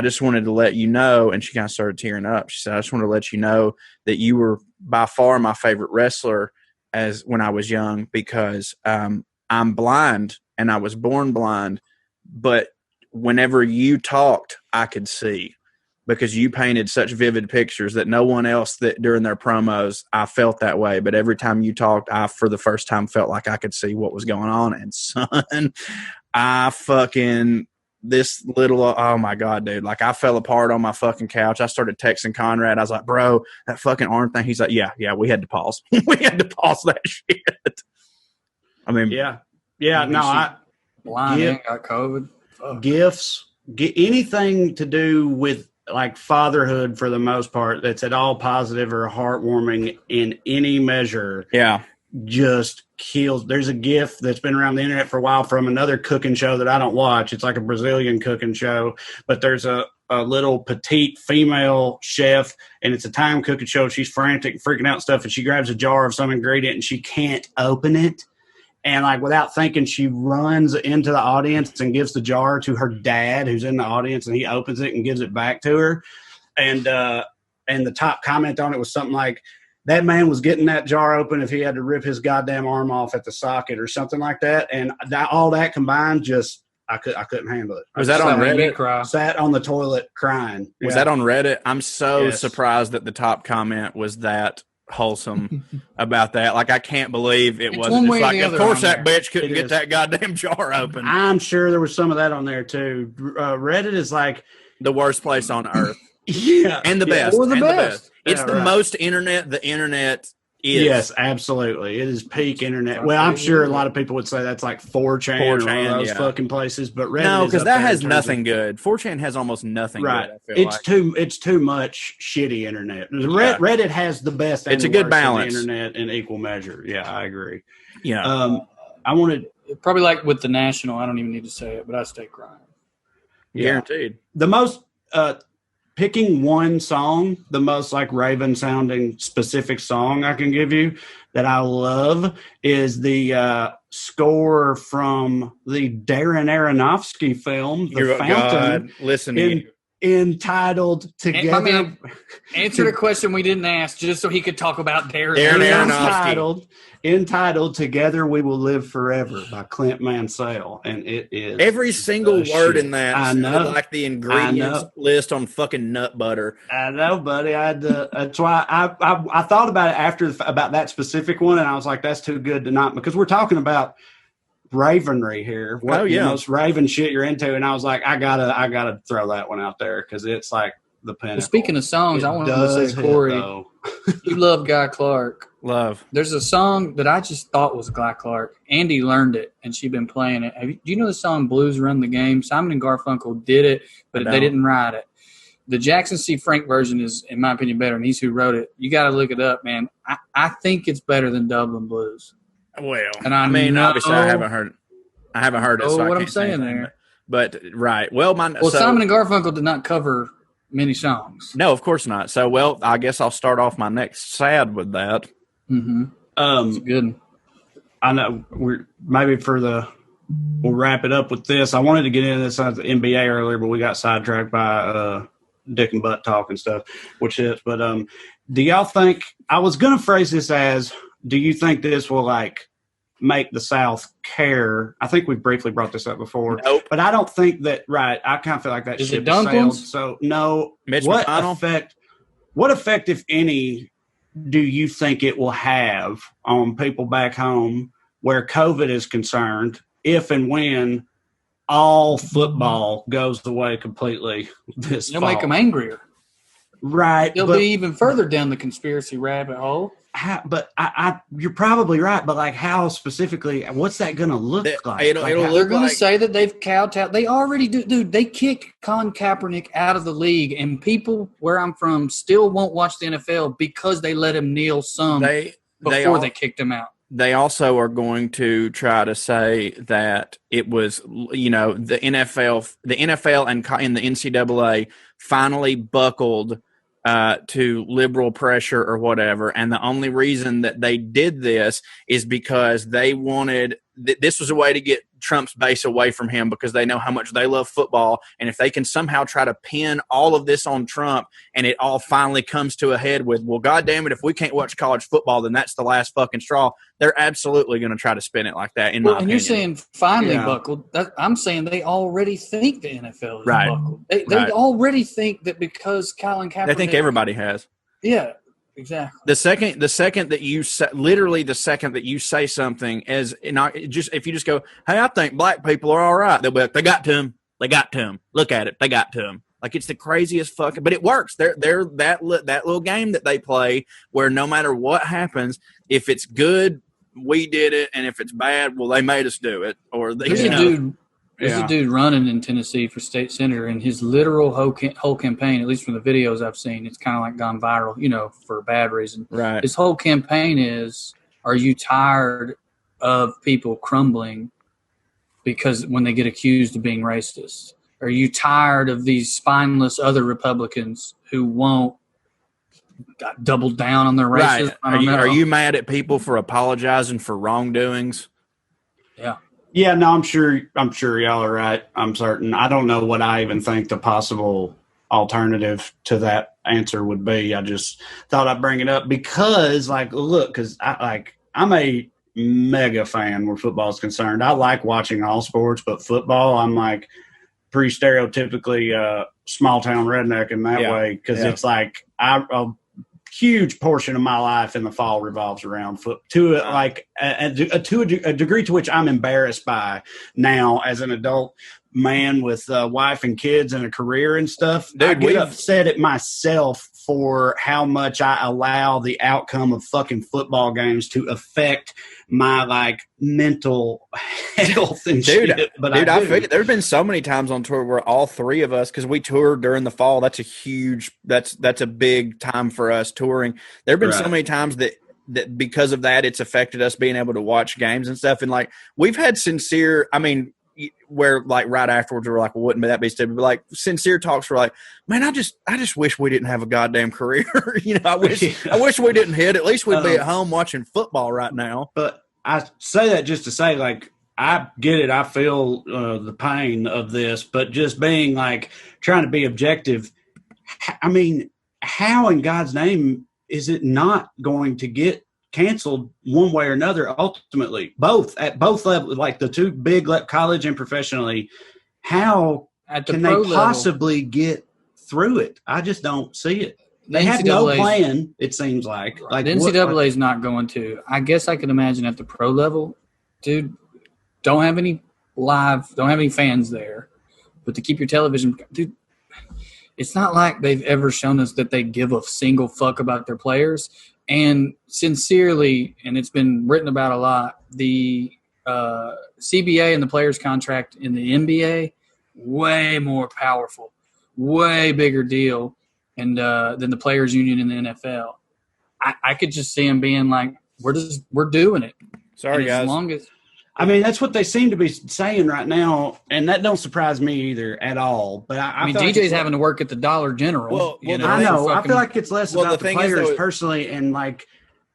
just wanted to let you know, and she kind of started tearing up. She said, I just wanted to let you know that you were by far my favorite wrestler as when I was young, because I'm blind and I was born blind, but whenever you talked, I could see. Because you painted such vivid pictures that no one else that during their promos, I felt that way. But every time you talked, I, for the first time, felt like I could see what was going on. And son, oh my God, dude. Like, I fell apart on my fucking couch. I started texting Conrad. I was like, bro, that fucking arm thing. He's like, yeah, we had to pause. We had to pause that shit. I mean, yeah. No, blind and got COVID. Gifts, anything to do with like fatherhood for the most part that's at all positive or heartwarming in any measure. Yeah. Just kills. There's a GIF that's been around the internet for a while from another cooking show that I don't watch. It's like a Brazilian cooking show, but there's a little petite female chef, and it's a time cooking show. She's frantic, freaking out and stuff, and she grabs a jar of some ingredient and she can't open it. And like without thinking, she runs into the audience and gives the jar to her dad, who's in the audience, and he opens it and gives it back to her. And the top comment on it was something like, that man was getting that jar open if he had to rip his goddamn arm off at the socket or something like that. And all that combined, just I couldn't handle it. Was that on Reddit? Sat on the toilet crying. Was that on Reddit? I'm so surprised that the top comment was that wholesome about that. Like, I can't believe it wasn't. It's like, of course that bitch couldn't get that goddamn jar open. I'm sure there was some of that on there too. Reddit is like the worst place on earth. Yeah, and the best. Or the best. It's the most internet the internet is. Yes, absolutely. It is peak internet. Well, I'm sure a lot of people would say that's like 4chan or one of those fucking places, but Reddit no, because that has nothing good. 4chan has almost nothing right. good. I feel it's too much shitty internet. Reddit has the best. It's a good balance. Internet in equal measure. Yeah, I agree. Yeah. I wanted probably like with the National. I don't even need to say it, but I stay crying. Guaranteed. The most. Picking one song, the most like Raven sounding specific song I can give you that I love is the score from the Darren Aronofsky film, The Fountain. God, listen to you. Entitled Together. Answer the question we didn't ask just so he could talk about Darren Aronofsky. Entitled Together We Will Live Forever by Clint Mansell. And it is every single word in that. I know. Like the ingredients list on fucking nut butter. I know, buddy. That's why I thought about it about that specific one, and I was like, that's too good to not, because we're talking about ravenry here. What the most raven shit you're into, and I was like, I gotta throw that one out there because it's like the pinnacle. Well, speaking of songs, I wanted to say, Corey, you love Guy Clark. Love. There's a song that I just thought was Guy Clark. Andy learned it, and she's been playing it. Do you know the song Blues Run the Game? Simon and Garfunkel did it, but they didn't write it. The Jackson C. Frank version is, in my opinion, better, and he's who wrote it. You got to look it up, man. I think it's better than Dublin Blues. Well, and obviously I haven't heard it. So what I'm saying there. But right. Well, Simon and Garfunkel did not cover many songs. No, of course not. So, I guess I'll start off my next sad with that. Mm-hmm. That's good. I know we'll wrap it up with this. I wanted to get into this on the NBA earlier, but we got sidetracked by dick and butt talk and stuff, which is. But do y'all think? I was going to phrase this as, do you think this will like make the South care? I think we briefly brought this up before. Nope. But I don't think that. Right, I kind of feel like that is ship it Dunklins? sailed. So no. Mitch what McConnell? effect? what effect, if any, do you think it will have on people back home where COVID is concerned, if and when all football goes away completely this It'll fall? make them angrier. Right. They'll be even further down the conspiracy rabbit hole. But you're probably right. But like, how specifically? What's that going to look like? It'll They're look going to like say that they've kowtowed. They already do. Dude, they kicked Colin Kaepernick out of the league, and people where I'm from still won't watch the NFL because they let him kneel before they kicked him out. They also are going to try to say that it was, the NFL and the NCAA finally buckled to liberal pressure or whatever. And the only reason that they did this is because they wanted this was a way to get Trump's base away from him, because they know how much they love football. And if they can somehow try to pin all of this on Trump and it all finally comes to a head with, well, God damn it, if we can't watch college football, then that's the last fucking straw. They're absolutely going to try to spin it like that, in my opinion. You're saying finally buckled. I'm saying they already think the NFL is buckled. They already think that because Colin Kaepernick. They think everybody has. Yeah. Exactly. The second that you say, literally the second that you say something if you just go, hey, I think black people are all right, they'll be like, they got to him. Look at it. They got to him. Like, it's the craziest fucking, but it works. They're that little game that they play where no matter what happens, if it's good, we did it, and if it's bad, well, they made us do it. Or There's a dude running in Tennessee for state senator, and his literal whole campaign, at least from the videos I've seen, it's kind of like gone viral, for a bad reason. Right. His whole campaign is, are you tired of people crumbling because when they get accused of being racist? Are you tired of these spineless other Republicans who won't double down on their racism? Right. Are you mad at people for apologizing for wrongdoings? Yeah. Yeah, no, I'm sure y'all are right. I'm certain. I don't know what I even think the possible alternative to that answer would be. I just thought I'd bring it up because, because I'm a mega fan where football is concerned. I like watching all sports, but football, I'm like pretty stereotypically small town redneck in that way, because it's like a huge portion of my life in the fall revolves around to a degree to which I'm embarrassed by now as an adult man with a wife and kids and a career and stuff. Dude, I get upset at myself for how much I allow the outcome of fucking football games to affect my mental health and shit. But I figured there's been so many times on tour where all three of us, because we toured during the fall, that's a big time for us touring. There have been so many times that because of that, it's affected us being able to watch games and stuff. And we've had sincere, where right afterwards we're like, well, wouldn't that be stupid? But sincere talks were like, man, I just wish we didn't have a goddamn career. I wish we didn't hit. At least we'd be at home watching football right now. But I say that just to say, I get it. I feel the pain of this, but just being trying to be objective. How in God's name is it not going to get canceled one way or another? Ultimately, at both levels, the two big, college and professionally, how can they possibly get through it? I just don't see it. They have no plan, it seems like. The NCAA is not going to. I guess I can imagine at the pro level, dude, don't have any fans there. But to keep your television, dude, it's not like they've ever shown us that they give a single fuck about their players. And sincerely, and it's been written about a lot, the CBA and the players' contract in the NBA, way more powerful, way bigger deal than the players' union in the NFL. I could just see them being like, we're doing it. Sorry, guys. As long as that's what they seem to be saying right now, and that don't surprise me either at all. But I feel DJ's having to work at the Dollar General. I know. I feel like it's less about the players personally, and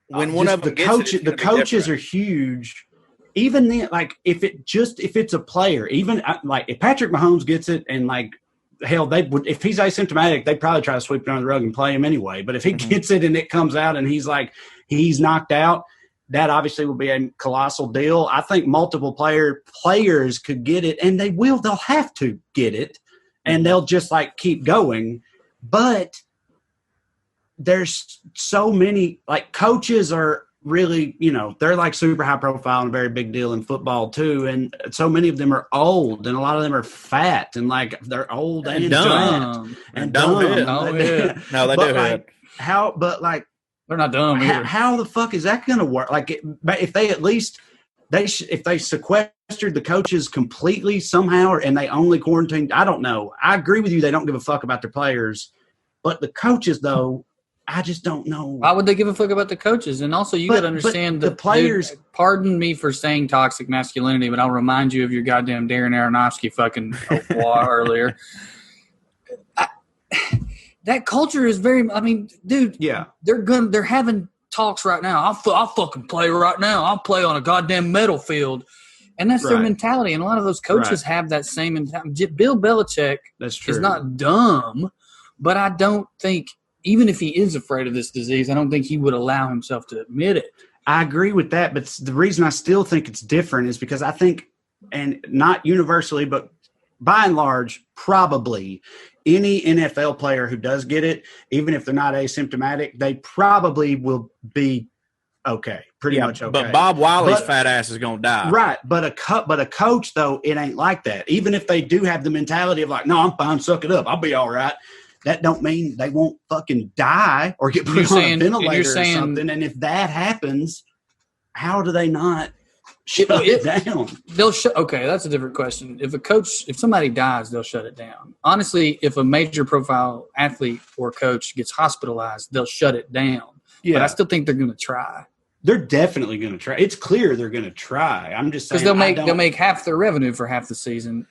when one of them the coaches are huge. Even then, if it's a player, even if Patrick Mahomes gets it, and hell, they would, if he's asymptomatic, they'd probably try to sweep it under the rug and play him anyway. But if he gets it and it comes out and he's knocked out, that obviously will be a colossal deal. I think multiple players could get it, and they'll have to get it, and they'll just keep going. But there's so many, like, coaches are really, they're like super high profile and a very big deal in football too. And so many of them are old and a lot of them are fat and like they're old and dumb. And dumb. No, they do like, they're not dumb either. How the fuck is that going to work? Like, if they at least if they sequestered the coaches completely somehow, and they only quarantined, I don't know. I agree with you. They don't give a fuck about their players, but the coaches, though, I just don't know. Why would they give a fuck about the coaches? And also, you got to understand the players. Dude, pardon me for saying toxic masculinity, but I'll remind you of your goddamn Darren Aronofsky fucking earlier. That culture is very. I mean, dude. Yeah. They're having talks right now. I'll fucking play right now. I'll play on a goddamn metal field, and that's their mentality. And a lot of those coaches have that same mentality. Bill Belichick is not dumb, but I don't think. Even if he is afraid of this disease, I don't think he would allow himself to admit it. I agree with that, but the reason I still think it's different is because I think, and not universally, but by and large, probably any NFL player who does get it, even if they're not asymptomatic, they probably will be okay, pretty much okay. But Bob Wiley's fat ass is going to die. Right, but a coach, though, it ain't like that. Even if they do have the mentality of like, no, I'm fine, suck it up, I'll be all right. That don't mean they won't fucking die or get put on a ventilator or something. And if that happens, how do they not shut it down? They'll okay, that's a different question. If somebody dies, they'll shut it down. Honestly, if a major profile athlete or coach gets hospitalized, they'll shut it down. Yeah. But I still think they're going to try. They're definitely going to try. It's clear they're going to try. I'm just saying because they'll make half their revenue for half the season.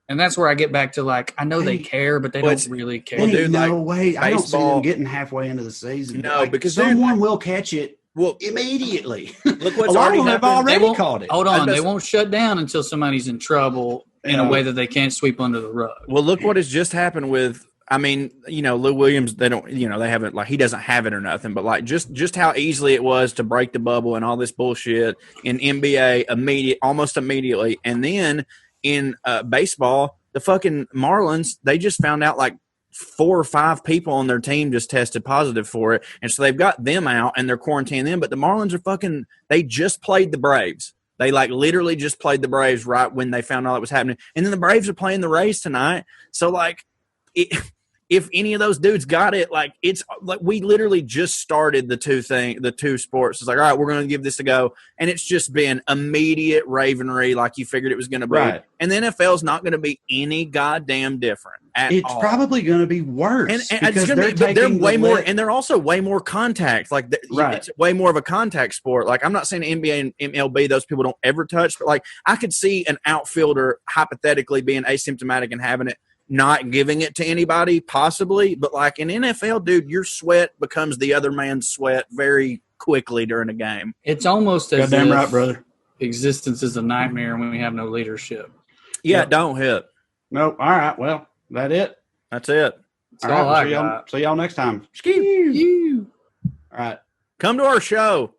And that's where I get back to, like, I know they care, but they don't really care. Dude, no way. I don't see them getting halfway into the season. No, because someone will catch it immediately. Look what's already happened. Have already caught it. Hold on. They won't shut down until somebody's in trouble in a way that they can't sweep under the rug. Well, look what has just happened with, I mean, Lou Williams, they don't, they haven't, like, he doesn't have it or nothing, but, like, just how easily it was to break the bubble and all this bullshit in NBA almost immediately. And then in baseball, the fucking Marlins, they just found out like 4 or 5 people on their team just tested positive for it. And so they've got them out and they're quarantining them. But the Marlins are they just played the Braves. They like literally just played the Braves right when they found out it was happening. And then the Braves are playing the Rays tonight. So like if any of those dudes got it, like it's like we literally just started the two sports. It's like, all right, we're going to give this a go. And it's just been immediate ravenry like you figured it was going to be. Right. And the NFL's not going to be any goddamn different at it's all. Probably going to be worse. And because they're way more, and they're also way more contact. Like it's way more of a contact sport. Like I'm not saying NBA and MLB, those people don't ever touch, but like I could see an outfielder hypothetically being asymptomatic and having it, not giving it to anybody, possibly. But like in NFL, dude, your sweat becomes the other man's sweat very quickly during a game. It's almost as goddamn if right, brother. Existence is a nightmare when we have no leadership. Yeah, don't hit. Nope. All right. Well, that's it. That's it. All right. See y'all next time. All right. Come to our show.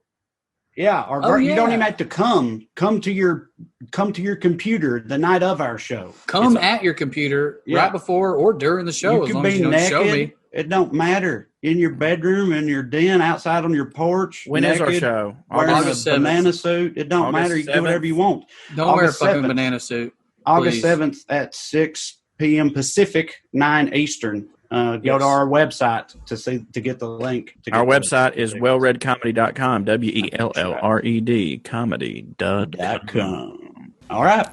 Yeah, you don't even have to come. Come to your computer the night of our show. Come at your computer right before or during the show. You can be naked. Show me. It don't matter. In your bedroom, in your den, outside on your porch. When naked, is our show? August 7th. Banana suit. It don't matter. You can do whatever you want. Don't wear a fucking banana suit. August 7th at 6 p.m. Pacific, 9 Eastern. Go to our website to get the link. Our website is wellredcomedy.com, WELLRED comedy.com. All right.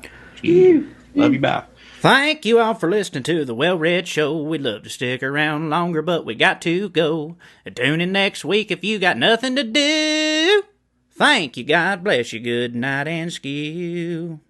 Love you. Bye. Thank you all for listening to the WellRED Show. We'd love to stick around longer, but we got to go. Tune in next week if you got nothing to do. Thank you. God bless you. Good night and skew.